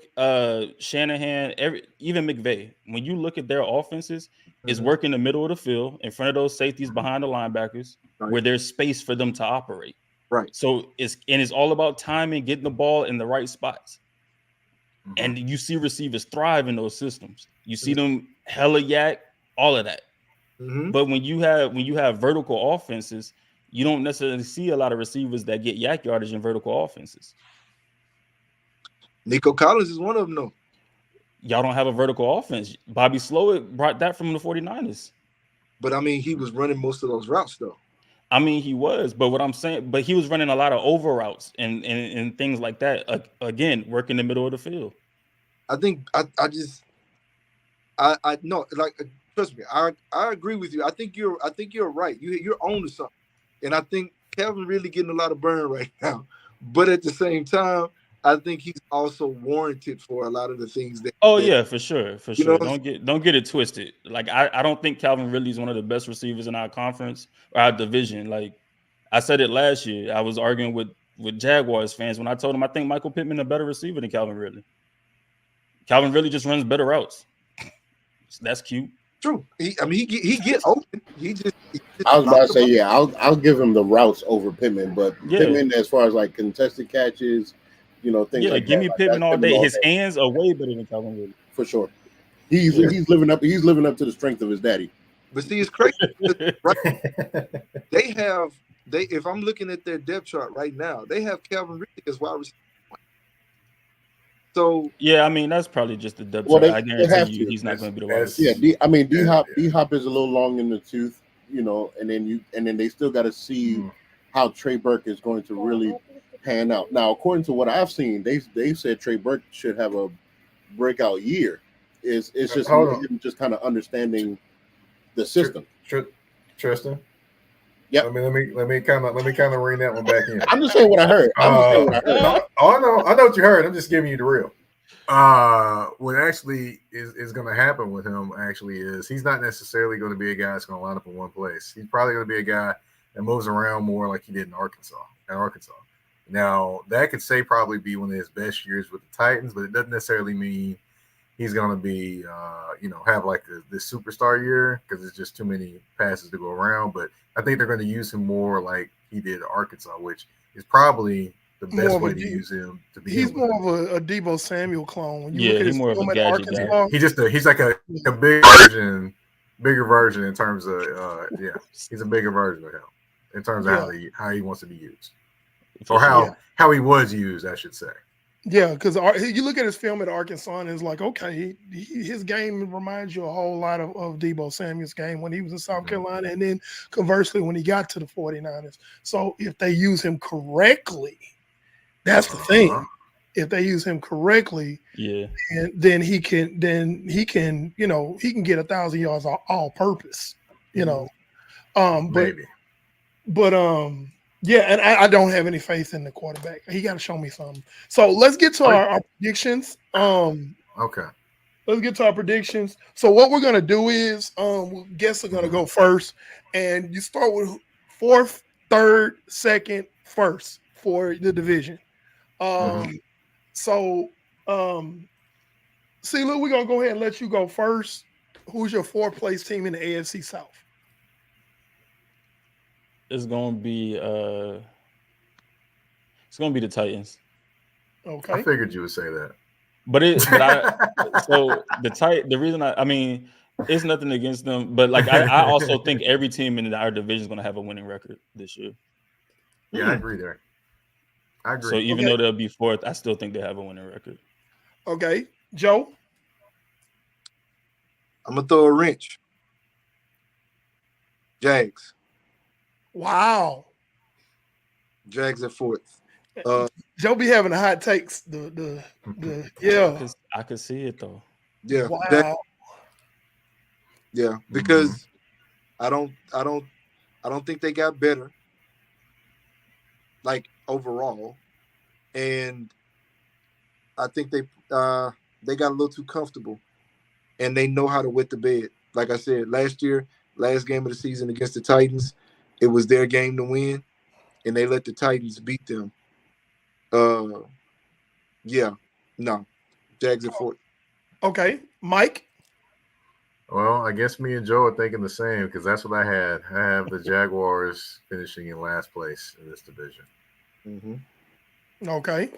Shanahan, even McVay. When you look at their offenses, is work in the middle of the field in front of those safeties behind the linebackers, where there's space for them to operate.
Right.
So it's all about timing, getting the ball in the right spots. And you see receivers thrive in those systems. You see them hella yak, all of that. But when you have vertical offenses, you don't necessarily see a lot of receivers that get yak yardage in vertical offenses.
Nico Collins is one of them, though.
Y'all don't have a vertical offense. Bobby Slowick brought that from the 49ers.
But I mean, he was running most of those routes, though.
I mean, he was, but what I'm saying, but he was running a lot of over routes and things like that. Again, work in the middle of the field.
I think I know, like, trust me, I agree with you. I think you're right. You're on to something, and I think Calvin really getting a lot of burn right now. But at the same time, I think he's also warranted for a lot of the things that.
Oh yeah, for sure.
Know,
Don't get it twisted. Like I don't think Calvin Ridley is one of the best receivers in our conference or our division. Like I said it last year. I was arguing with Jaguars fans when I told them I think Michael Pittman a better receiver than Calvin Ridley. Calvin Ridley just runs better routes. That's cute.
True. He get open.
I was about to say, yeah, I'll give him the routes over Pittman, but Pittman, as far as like contested catches, things like that.
Yeah, give me Pittman all day. His hands are way better than Calvin Ridley.
For sure. He's living up to the strength of his daddy.
But see, it's crazy. Right? If I'm looking at their depth chart right now, they have Calvin Ridley as wide receiver. So
yeah, I mean that's probably just the depth chart. I guarantee you he's not going to be the wide receiver.
Yeah, D Hop is a little long in the tooth, and then they still got to see how Trey Burke is going to really pan out. Now, according to what I've seen, they said Trey Burke should have a breakout year. It's just him just kind of understanding the system.
Tristan.
Yeah.
Let me kind of rein that one back in.
I'm just saying what I heard.
I know what you heard. I'm just giving you the real. What actually is going to happen with him actually is he's not necessarily going to be a guy that's going to line up in one place. He's probably going to be a guy that moves around more like he did in Arkansas. Now that could probably be one of his best years with the Titans, but it doesn't necessarily mean he's going to be, have like this superstar year because it's just too many passes to go around. But I think they're going to use him more like he did at Arkansas, which is probably the best way to use him.
He's more of a Deebo Samuel clone. When you look at
he's more of a gadget
guy.
He's like a bigger version in terms of he's a bigger version of him in terms of how he wants to be used, or how he was used, I should say.
Yeah, because you look at his film at Arkansas and it's like, okay, his game reminds you a whole lot of Deebo Samuel's game when he was in South Carolina, and then conversely when he got to the 49ers. So if they use him correctly, that's the thing. If they use him correctly, and then he can get 1,000 yards all purpose,
Maybe.
But yeah, and I don't have any faith in the quarterback. He got to show me something. So let's get to our predictions.
Okay.
Let's get to our predictions. So what we're gonna do is, guests are gonna go first, and you start with fourth, third, second, first for the division. So, Celia, we're gonna go ahead and let you go first. Who's your fourth place team in the AFC South?
It's gonna be the Titans.
Okay.
I figured you would say that.
The reason I mean, it's nothing against them, but like I also think every team in our division is gonna have a winning record this year.
Yeah, I agree there. I agree.
So even though they'll be fourth, I still think they have a winning record.
Okay. Joe?
I'm gonna throw a wrench. Jags.
Wow.
Jags at fourth.
Joe be having the hot takes.
I could see it though.
Yeah.
Wow.
Yeah, because I don't I don't think they got better, like overall, and I think they got a little too comfortable, and they know how to wet the bed. Like I said, last year, last game of the season against the Titans, it was their game to win, and they let the Titans beat them. Yeah, no, Jags at 4.
Okay, Mike.
Well, I guess me and Joe are thinking the same because that's what I had. I have the Jaguars finishing in last place in this division.
Mm-hmm.
Okay.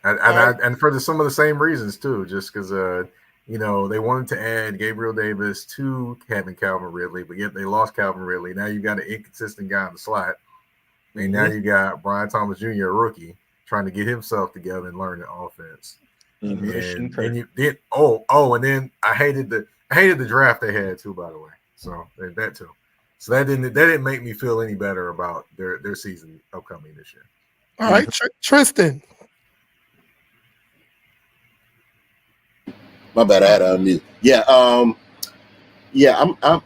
And for some of the same reasons too, just because they wanted to add Gabriel Davis to having Calvin Ridley, but yet they lost Calvin Ridley. Now you got an inconsistent guy in the slot, and now you got Brian Thomas Jr., a rookie, trying to get himself together and learn the offense.
Mm-hmm.
And you did and then I hated the draft they had too, by the way. So that too. So that didn't make me feel any better about their season upcoming this year.
All right, Tristan.
My bad, I had to unmute.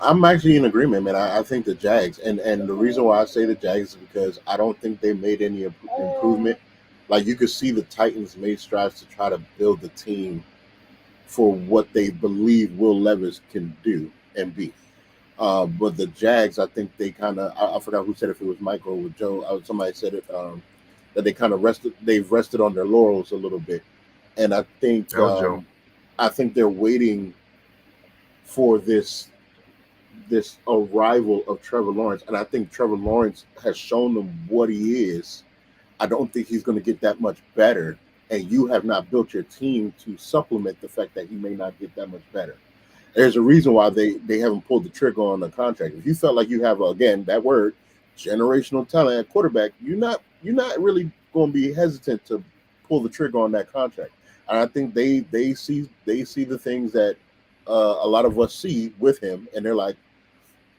I'm actually in agreement, man. I think the Jags, and the reason why I say the Jags is because I don't think they made any improvement. Like, you could see the Titans made strides to try to build the team for what they believe Will Levis can do and be. But the Jags, I think they kind of, I forgot who said it, if it was Mike or with Joe, somebody said it, that they kind of they've rested on their laurels a little bit. And I think
Joe.
I think they're waiting for this arrival of Trevor Lawrence. And I think Trevor Lawrence has shown them what he is. I don't think he's going to get that much better. And you have not built your team to supplement the fact that he may not get that much better. There's a reason why they haven't pulled the trigger on the contract. If you felt like you have, again, that word, generational talent at quarterback, you're not really going to be hesitant to pull the trigger on that contract. And I think they see the things that a lot of us see with him, and they're like,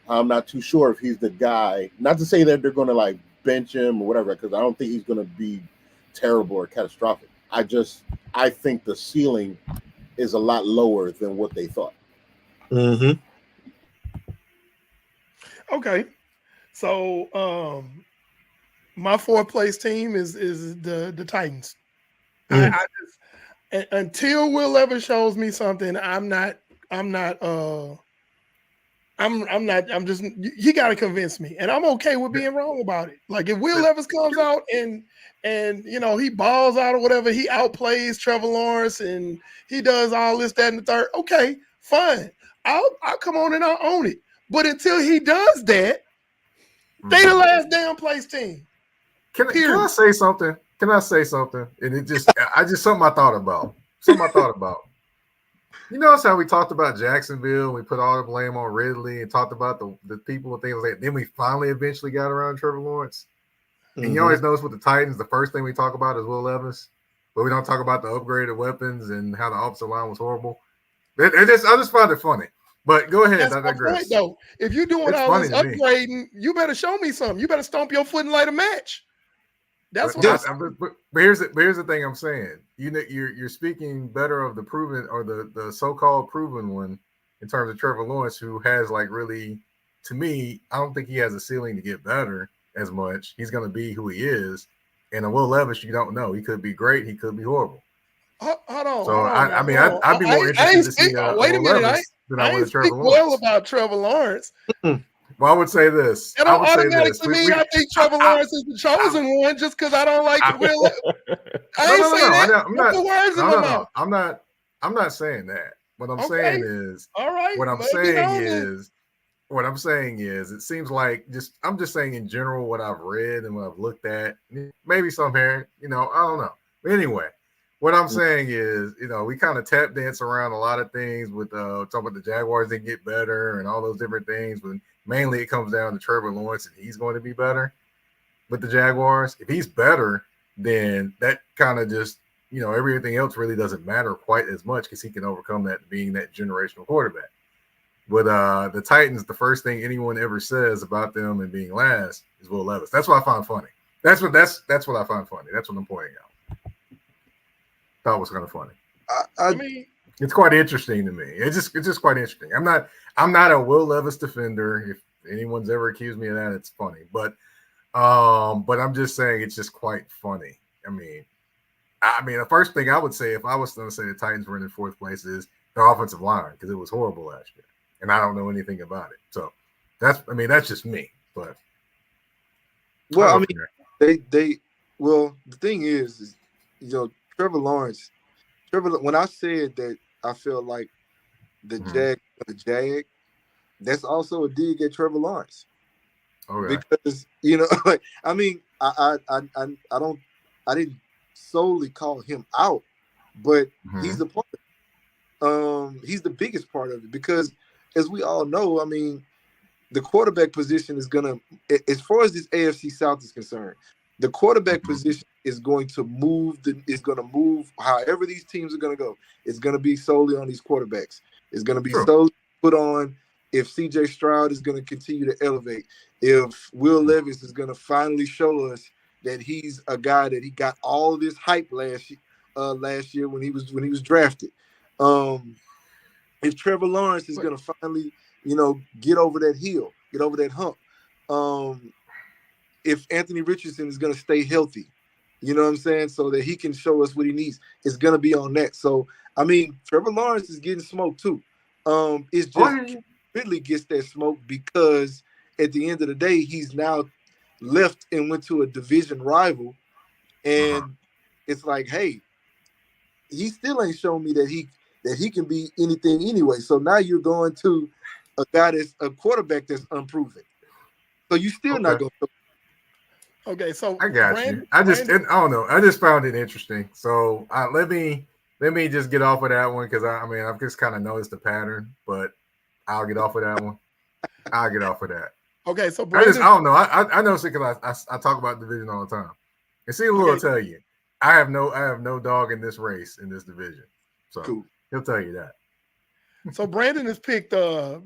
I'm not too sure if he's the guy. Not to say that they're going to like bench him or whatever, because I don't think he's going to be terrible or catastrophic. I think the ceiling is a lot lower than what they thought.
Mm-hmm.
Okay, so my fourth place team is the Titans. I just until Will Levis shows me something, he got to convince me, and I'm okay with being wrong about it. Like, if Will Levis comes out and he balls out or whatever, he outplays Trevor Lawrence and he does all this, that, and the third. Okay, fine. I'll come on and I'll own it. But until he does that, they the last damn place team.
Can I say something? And it just something I thought about. You notice how we talked about Jacksonville, we put all the blame on Ridley and talked about the people and things like that. Then we finally eventually got around Trevor Lawrence. And you always notice with the Titans, the first thing we talk about is Will Levis, but we don't talk about the upgraded weapons and how the offensive line was horrible. I just find it funny. But go ahead.
That's
I digress.
my point, though. If you're doing all this upgrading, you better show me something. You better stomp your foot and light a match. That's
but here's the thing I'm saying. You're speaking better of the proven or the so-called proven one in terms of Trevor Lawrence, who has like really, to me, I don't think he has a ceiling to get better as much. He's going to be who he is. And a Will Levis, you don't know. He could be great. He could be horrible.
Hold on.
So I'd be more interested to see
wait a minute. I ain't speak well about Trevor Lawrence.
Well, I would say this.
It don't automatically mean I think Trevor Lawrence is the chosen one just because I don't like Will. I ain't saying that. Put words in my mouth.
I'm not saying that. What I'm saying is,
all right.
What I'm saying is, it seems like I'm just saying in general what I've read and what I've looked at. Maybe some here, I don't know. But anyway, what I'm saying is, we kind of tap dance around a lot of things with talking about the Jaguars didn't get better and all those different things. But mainly it comes down to Trevor Lawrence and he's going to be better with the Jaguars. If he's better, then that kind of just, everything else really doesn't matter quite as much because he can overcome that being that generational quarterback. But the Titans, the first thing anyone ever says about them and being last is Will Levis. That's what I find funny. That's what I find funny. That's what I'm pointing out. Thought was kind of funny.
I mean,
it's quite interesting to me. It's just quite interesting. I'm not a Will Levis defender. anyone's ever accused me of that, it's funny. But I'm just saying it's just quite funny. I mean, the first thing I would say if I was going to say the Titans were in the fourth place is their offensive line, because it was horrible last year, and I don't know anything about it. So that's just me. But
well, the thing is, Trevor Lawrence. When I said that I felt like the Jag, that's also a dig at Trevor Lawrence.
Okay.
Because I didn't solely call him out, but he's the part of it. He's the biggest part of it, because as we all know, the quarterback position is gonna, as far as this AFC South is concerned, the quarterback position is going to move. However these teams are going to go. It's going to be solely on these quarterbacks. It's going to be solely put on if C.J. Stroud is going to continue to elevate. If Will Levis is going to finally show us that he's a guy that he got all this hype last year when he was drafted. If Trevor Lawrence is going to finally, get over that hill, get over that hump. If Anthony Richardson is going to stay healthy, you know what I'm saying, so that he can show us what he needs, it's going to be on that. So, Trevor Lawrence is getting smoked too. It's just Ridley gets that smoke because at the end of the day, he's now left and went to a division rival. And it's like, hey, he still ain't shown me that he can be anything anyway. So now you're going to a guy that's a quarterback that's unproven. So you still not going to.
Okay, so
I got you. I don't know. I just found it interesting. So let me just get off of that one, because I've just kind of noticed the pattern, but I'll get off of that one. I'll get off of that.
Okay, so
Brandon, I don't know. I know because I talk about division all the time. And see, will tell you, I have no dog in this race, in this division. So he'll tell you that.
So Brandon has picked the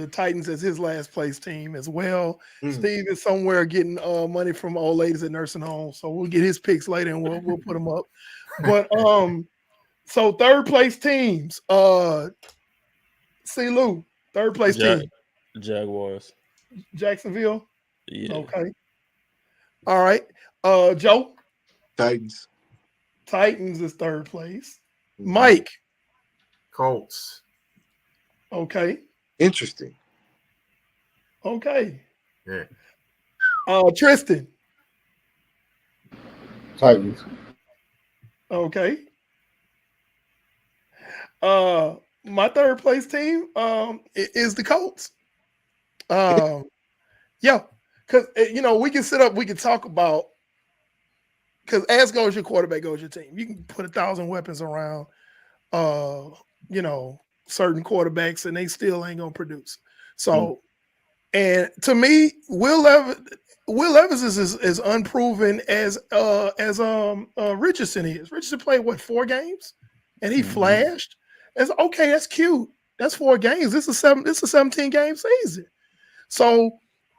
Titans as his last place team as well. Steve is somewhere getting money from old ladies at nursing homes, so we'll get his picks later and we'll put them up. But so third place teams, C. Lou, third place team,
Jaguars,
Jacksonville.
Yeah.
Okay. All right. Joe.
Titans
is third place. Mike.
Colts.
Okay.
Interesting.
Okay.
Yeah.
Tristan.
Titans.
Okay. My third place team is the Colts. Yeah, because we can sit up, we can talk about, because as goes your quarterback, goes your team. You can put 1,000 weapons around certain quarterbacks and they still ain't gonna produce. So and to me, Will Levis is as unproven as Richardson is. Richardson played 4 games and he flashed. It's okay, that's cute. That's 4 games. This is a 17-game season. So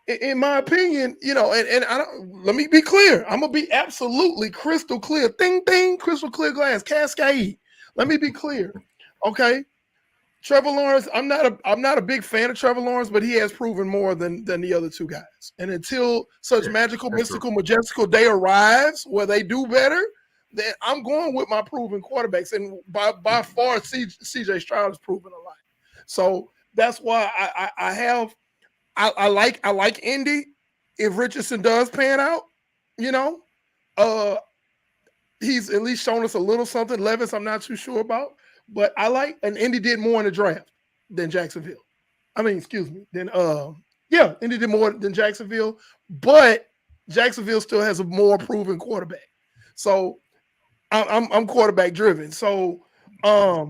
in my opinion, and I don't, let me be clear. I'm gonna be absolutely crystal clear. Ding ding, crystal clear glass, cascade. Let me be clear. Okay. Trevor Lawrence, I'm not a big fan of Trevor Lawrence, but he has proven more than the other 2 guys. And until such magical, mystical, majestical day arrives where they do better, then I'm going with my proven quarterbacks. And by far, CJ Stroud has proven a lot. So that's why I like Indy. If Richardson does pan out, he's at least shown us a little something. Levis, I'm not too sure about. But and Indy did more in the draft than Jacksonville. Indy did more than Jacksonville, but Jacksonville still has a more proven quarterback. So I'm quarterback driven. So I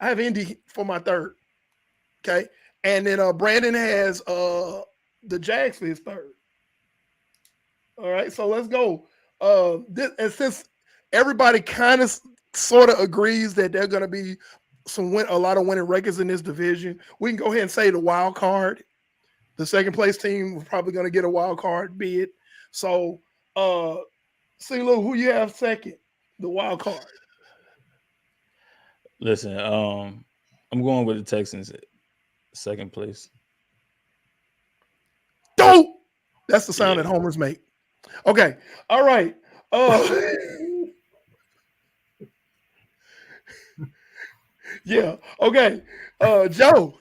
have Indy for my third. Okay. And then Brandon has the Jags for his third. All right, so let's go. And since everybody kind of sort of agrees that they're going to be a lot of winning records in this division, we can go ahead and say the wild card. The second place team is probably going to get a wild card bid. So, CeeLo, who you have second? The wild card.
Listen, I'm going with the Texans. Second place.
Dope. That's the sound
Yeah.
that homers make. Okay. All right. Yeah. Okay. Joe.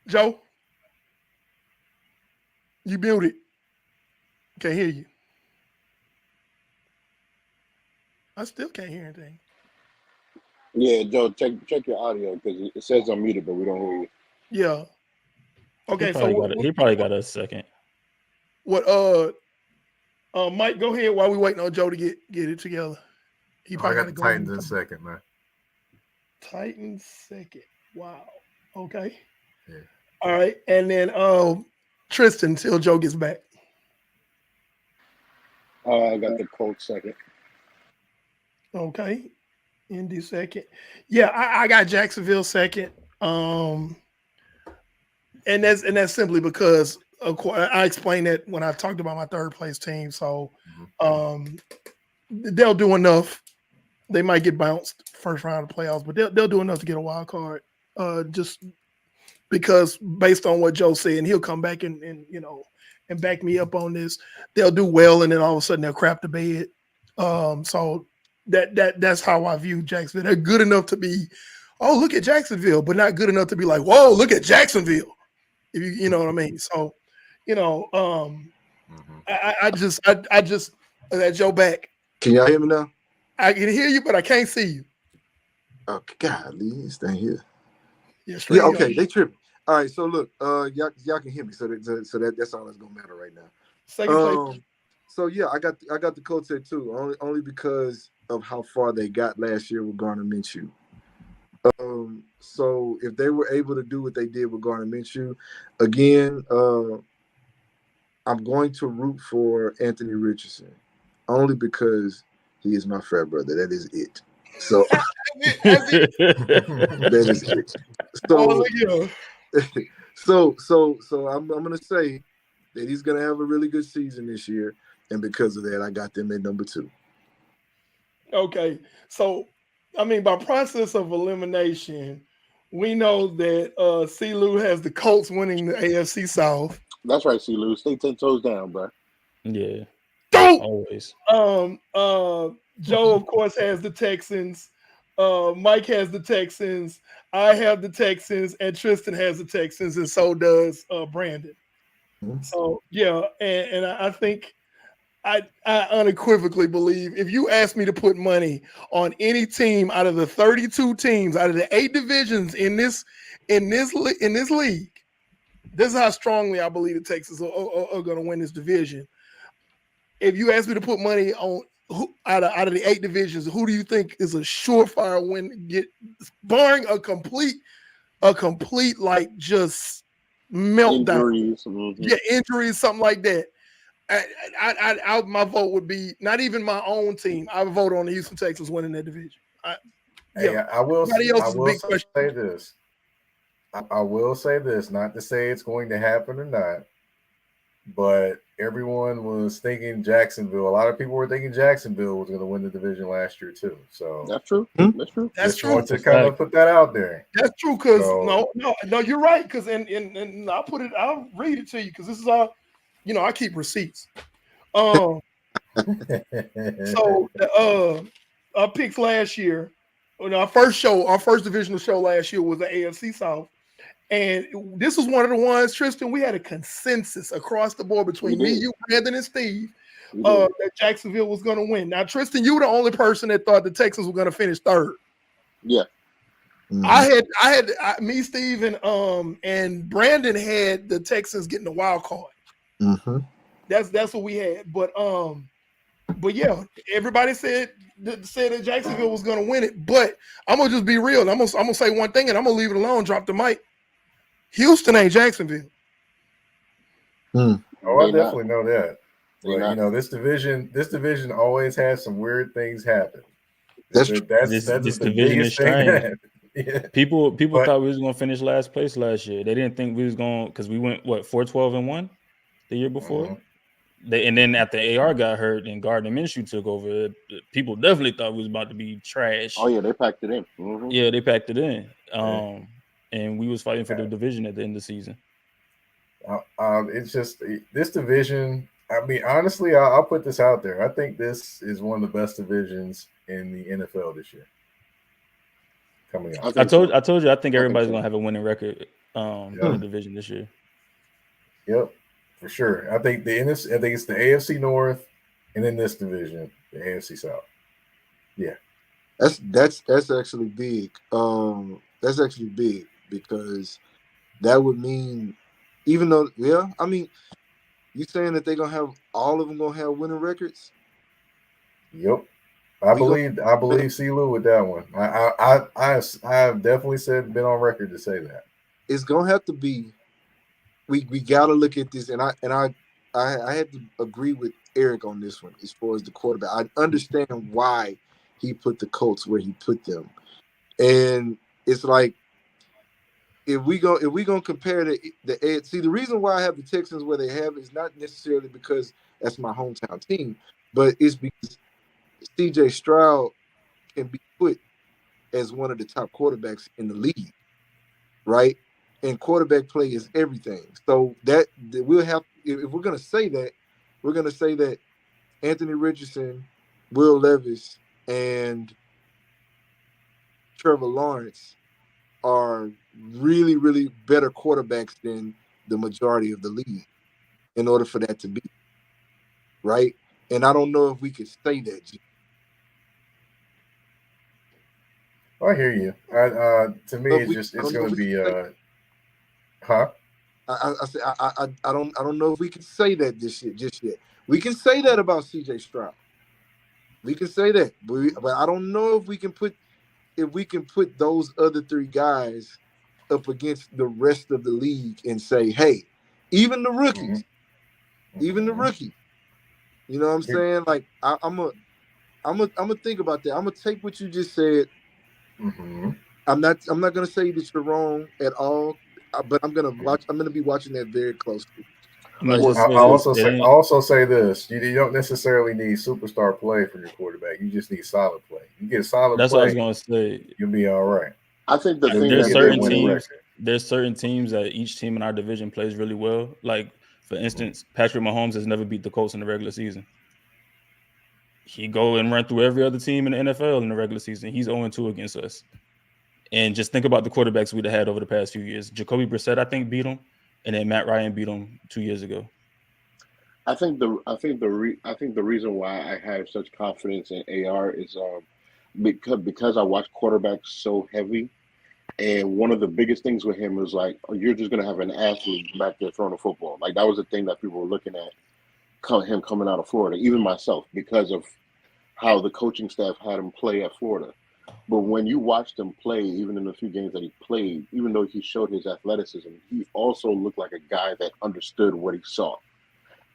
Joe. You muted. Can't hear you. I still can't hear anything.
Yeah, Joe, check your audio because it says I'm muted, but we don't hear you.
Yeah. Okay.
He
So
probably got a second.
what? Mike, go ahead while we waiting on Joe to get it together. He
I
probably
got
got
the
to go.
Titans in second, man.
Titans second. Wow. Okay.
Yeah.
All right. And then Tristan till Joe gets back.
I got the Colts second.
Okay. Indy second. Yeah, I got Jacksonville second. And that's simply because I explained that when I talked about my third place team. So they'll do enough. They might get bounced first round of playoffs, but they'll do enough to get a wild card. Just because based on what Joe said, and he'll come back and back me up on this. They'll do well, and then all of a sudden they'll crap the bed. So that's how I view Jacksonville. They're good enough to be, oh, look at Jacksonville, but not good enough to be like, whoa, look at Jacksonville. If you know what I mean. So, I just that Joe back.
Can y'all hear me now?
I can hear you, but I can't see you.
Oh, golly, stay here.
Yeah,
okay, they tripping. All right, so look, y'all can hear me, so that's all that's gonna matter right now.
Second place.
So yeah, I got the Colts at 2, only because of how far they got last year with Gardner Minshew. So if they were able to do what they did with Gardner Minshew, again, I'm going to root for Anthony Richardson, only because he is my frat brother. That is it. So that is it. So I'm gonna say that he's gonna have a really good season this year, and because of that, I got them at number 2.
Okay, so I mean, by process of elimination, we know that CeeLou has the Colts winning the AFC South.
That's right, CeeLou. Stay 10 toes down, bro.
Yeah.
Dope.
Always.
Joe, of course, has the Texans. Mike has the Texans. I have the Texans, and Tristan has the Texans, and so does Brandon. Mm-hmm. So yeah, and I think I unequivocally believe if you ask me to put money on any team out of the 32 teams, out of the 8 divisions in this league, this is how strongly I believe the Texans are going to win this division. If you ask me to put money on out of the 8 divisions, who do you think is a surefire win? Barring a complete like just meltdown, injuries, injuries, something like that. My vote would be not even my own team. I would vote on the Houston Texans winning that division. I will say
this. I will say this, not to say it's going to happen or not, but everyone was thinking Jacksonville. A lot of people were thinking Jacksonville was going to win the division last year too. So
that's true. That's true.
That's true.
Want to kind of put that out there.
That's true. Because no, you're right. Because and I'll read it to you because this is all. I keep receipts. So our picks last year, our first divisional show last year was the AFC South, and this was one of the ones, Tristan. We had a consensus across the board between me, you, Brandon, and Steve that Jacksonville was going to win. Now, Tristan, you were the only person that thought the Texans were going to finish third.
Yeah.
Mm-hmm. Me, Steve, and Brandon had the Texans getting the wild card.
Mm-hmm.
That's what we had, but yeah, everybody said that Jacksonville was going to win it. But I'm gonna just be real. I'm gonna say one thing, and I'm gonna leave it alone. Drop the mic. Houston ain't Jacksonville.
Oh, I definitely know that. But this division always has some weird things happen.
That's this division is strange. Yeah. People thought we was gonna finish last place last year. They didn't think we was going because we went 4-12-1 the year before. And then after AR got hurt and Gardner Minshew took over, people definitely thought we was about to be trash.
Oh yeah, they packed it in. Mm-hmm.
Yeah, they packed it in. And we was fighting for the division at the end of the season.
It's just this division. I mean, honestly, I'll put this out there. I think this is one of the best divisions in the NFL this year. Coming out,
I told you, I think everybody's gonna have a winning record in the division this year.
Yep, for sure. I think it's the AFC North, and in this division, the AFC South. Yeah,
that's actually big. That's actually big because that would mean, even though, I mean, you saying that they're gonna have all of them gonna have winning records?
Yep. I believe CeeLo with that one. I've definitely been on record to say that.
It's gonna have to be. We gotta look at this, and I had to agree with Eric on this one as far as the quarterback. I understand why he put the Colts where he put them, and it's like if we gonna compare the AFC, the reason why I have the Texans where they have is not necessarily because that's my hometown team, but it's because C.J. Stroud can be put as one of the top quarterbacks in the league, right? And quarterback play is everything. So that we'll have, if we're gonna say that, we're gonna say that Anthony Richardson, Will Levis, and Trevor Lawrence are really, really better quarterbacks than the majority of the league in order for that to be, right? And I don't know if we could say that, G.
I hear you. To me, it's going to be, huh?
I don't know if we can say that just yet. We can say that about C.J. Stroud. We can say that, but I don't know if we can put those other three guys up against the rest of the league and say, hey, even the rookies, even the rookie. You know what I'm saying? Like I'm gonna think about that. I'm gonna take what you just said.
Mm-hmm.
I'm not gonna say that you're wrong at all, but I'm gonna be watching that very closely.
I'll also say this: you don't necessarily need superstar play for your quarterback. You just need solid play. You get solid.
That's
play,
what I was gonna say.
You'll be all right.
I think the thing
there's certain teams that each team in our division plays really well. Like for instance, Patrick Mahomes has never beat the Colts in the regular season. He go and run through every other team in the NFL in the regular season. He's 0-2 against us. And just think about the quarterbacks we'd have had over the past few years. Jacoby Brissett, I think, beat him, and then Matt Ryan beat him 2 years ago.
I think the reason why I have such confidence in AR is because I watch quarterbacks so heavy, and one of the biggest things with him is like, you're just gonna have an athlete back there throwing a football. Like that was the thing that people were looking at him coming out of Florida, even myself, because of how the coaching staff had him play at Florida. But when you watched him play, even in the few games that he played, even though he showed his athleticism, he also looked like a guy that understood what he saw.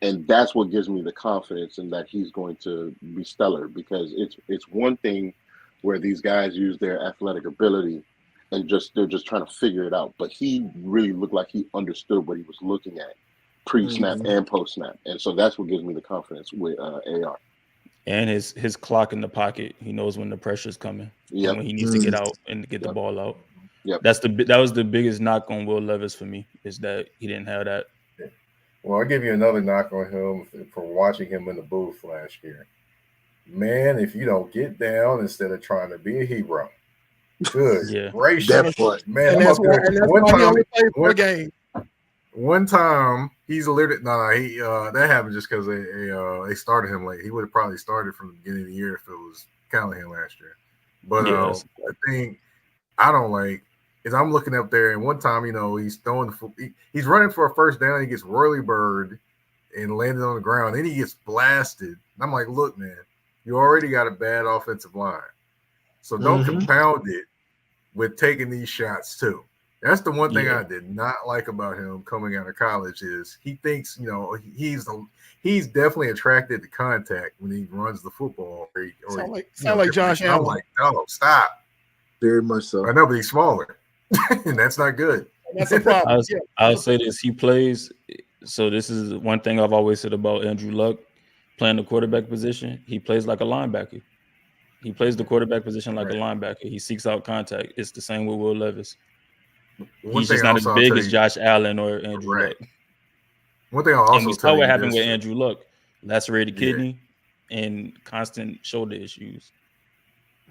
And that's what gives me the confidence in that he's going to be stellar, because it's one thing where these guys use their athletic ability and they're just trying to figure it out. But he really looked like he understood what he was looking at pre-snap and post-snap. And so that's what gives me the confidence with AR.
And his clock in the pocket. He knows when the pressure's coming. Yeah, when he needs to get out and get the ball out.
Yep.
That was the biggest knock on Will Levis for me, is that he didn't have that.
Well, I'll give you another knock on him for watching him in the booth last year. Man, if you don't get down instead of trying to be a hero. Good gracious. Man,
and that's why he only played one game.
One time he's literally that happened just because they started him late. He would have probably started from the beginning of the year if it was Callahan last year. But the thing I don't like is I'm looking up there, and one time, he's throwing he's running for a first down, he gets royally bird and landed on the ground, then he gets blasted. And I'm like, look, man, you already got a bad offensive line. So don't compound it with taking these shots too. That's the one thing I did not like about him coming out of college is he thinks, he's definitely attracted to contact when he runs the football.
Sound like Josh Allen.
I'm like, no, stop.
Very much so.
I know, but he's smaller, and that's not good.
That's a problem.
I'll say this: he plays So this is one thing I've always said about Andrew Luck playing the quarterback position. He plays like a linebacker. He plays the quarterback position like a linebacker. He seeks out contact. It's the same with Will Levis. He's just not as big as Josh Allen or Andrew Luck.
One thing I'll also
and we
tell
saw
you
what happened
this,
with Andrew Luck. Lacerated kidney and constant shoulder issues.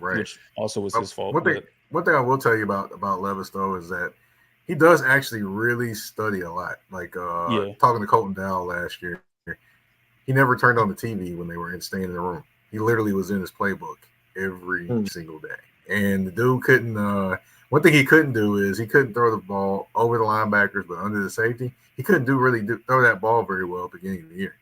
Right.
Which also was his fault.
One thing I will tell you about Levis though is that he does actually really study a lot. Like talking to Colton Dowell last year, he never turned on the TV when they were staying in the room. He literally was in his playbook every single day. And the dude couldn't one thing he couldn't do is he couldn't throw the ball over the linebackers, but under the safety, he couldn't throw that ball very well at the beginning of the year.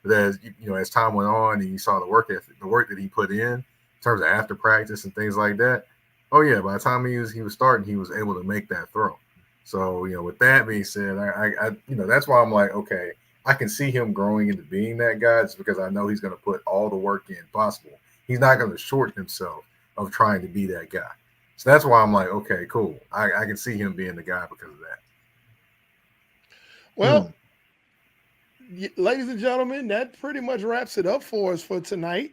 But as time went on and you saw the work that he put in terms of after practice and things like that, oh yeah, by the time he was starting, he was able to make that throw. So, with that being said, I that's why I'm like, okay, I can see him growing into being that guy just because I know he's going to put all the work in possible. He's not going to shorten himself of trying to be that guy. So that's why I'm like, okay, cool. I can see him being the guy because of that.
Well, ladies and gentlemen, that pretty much wraps it up for us for tonight.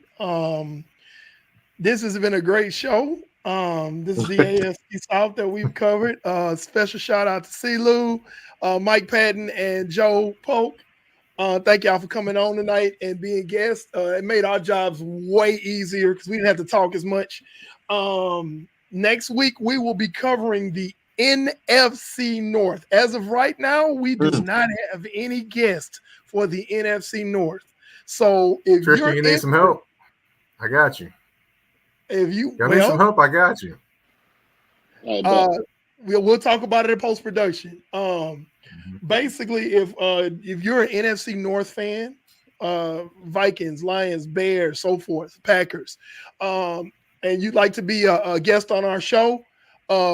This has been a great show. This is the AFC South that we've covered. Special shout out to CeeLou, Mike Patton, and Joe Polk. Thank y'all for coming on tonight and being guests. It made our jobs way easier because we didn't have to talk as much. Next week, we will be covering the NFC North. As of right now, we do not have any guests for the NFC North. So if
Tristan, you need some help, I got you.
If you
need some help, I got you.
We'll talk about it in post-production. Basically, if you're an NFC North fan, Vikings, Lions, Bears, so forth, Packers, and you'd like to be a guest on our show,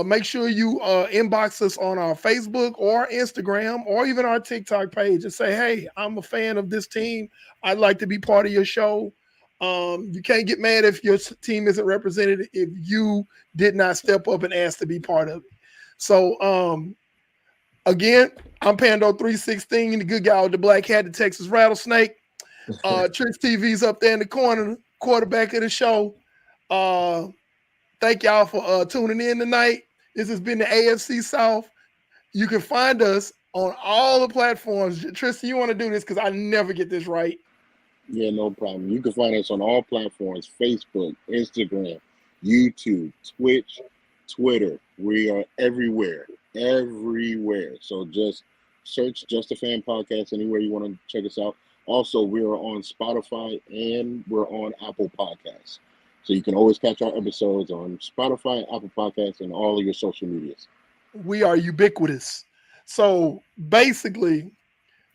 make sure you inbox us on our Facebook or Instagram or even our TikTok page and say, hey, I'm a fan of this team. I'd like to be part of your show. You can't get mad if your team isn't represented if you did not step up and ask to be part of it. So, again, I'm Pando 316, the good guy with the black hat, the Texas Rattlesnake. Tricks TV's up there in the corner, quarterback of the show. Thank y'all for tuning in tonight. This has been the AFC South. You can find us on all the platforms. Tristan, you want to do this because I never get this right.
Yeah, no problem. You can find us on all platforms: Facebook, Instagram, YouTube, Twitch, Twitter. We are everywhere. So just search Just a Fan Podcast anywhere you want to check us out. Also, we are on Spotify and we're on Apple Podcasts. So you can always catch our episodes on Spotify, Apple Podcasts, and all of your social medias.
We are ubiquitous. So basically,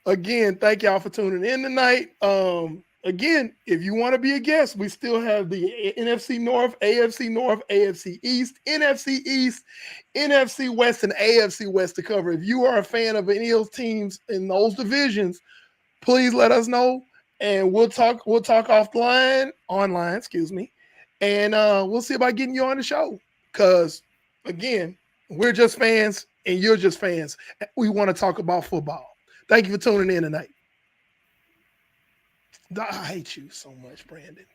again, thank y'all for tuning in tonight. Again, if you want to be a guest, we still have the NFC North, AFC East, NFC East, NFC West, and AFC West to cover. If you are a fan of any of those teams in those divisions, please let us know, and we'll talk online, and we'll see about getting you on the show. Because again, we're just fans, and you're just fans. We want to talk about football. Thank you for tuning in tonight. I hate you so much, Brandon.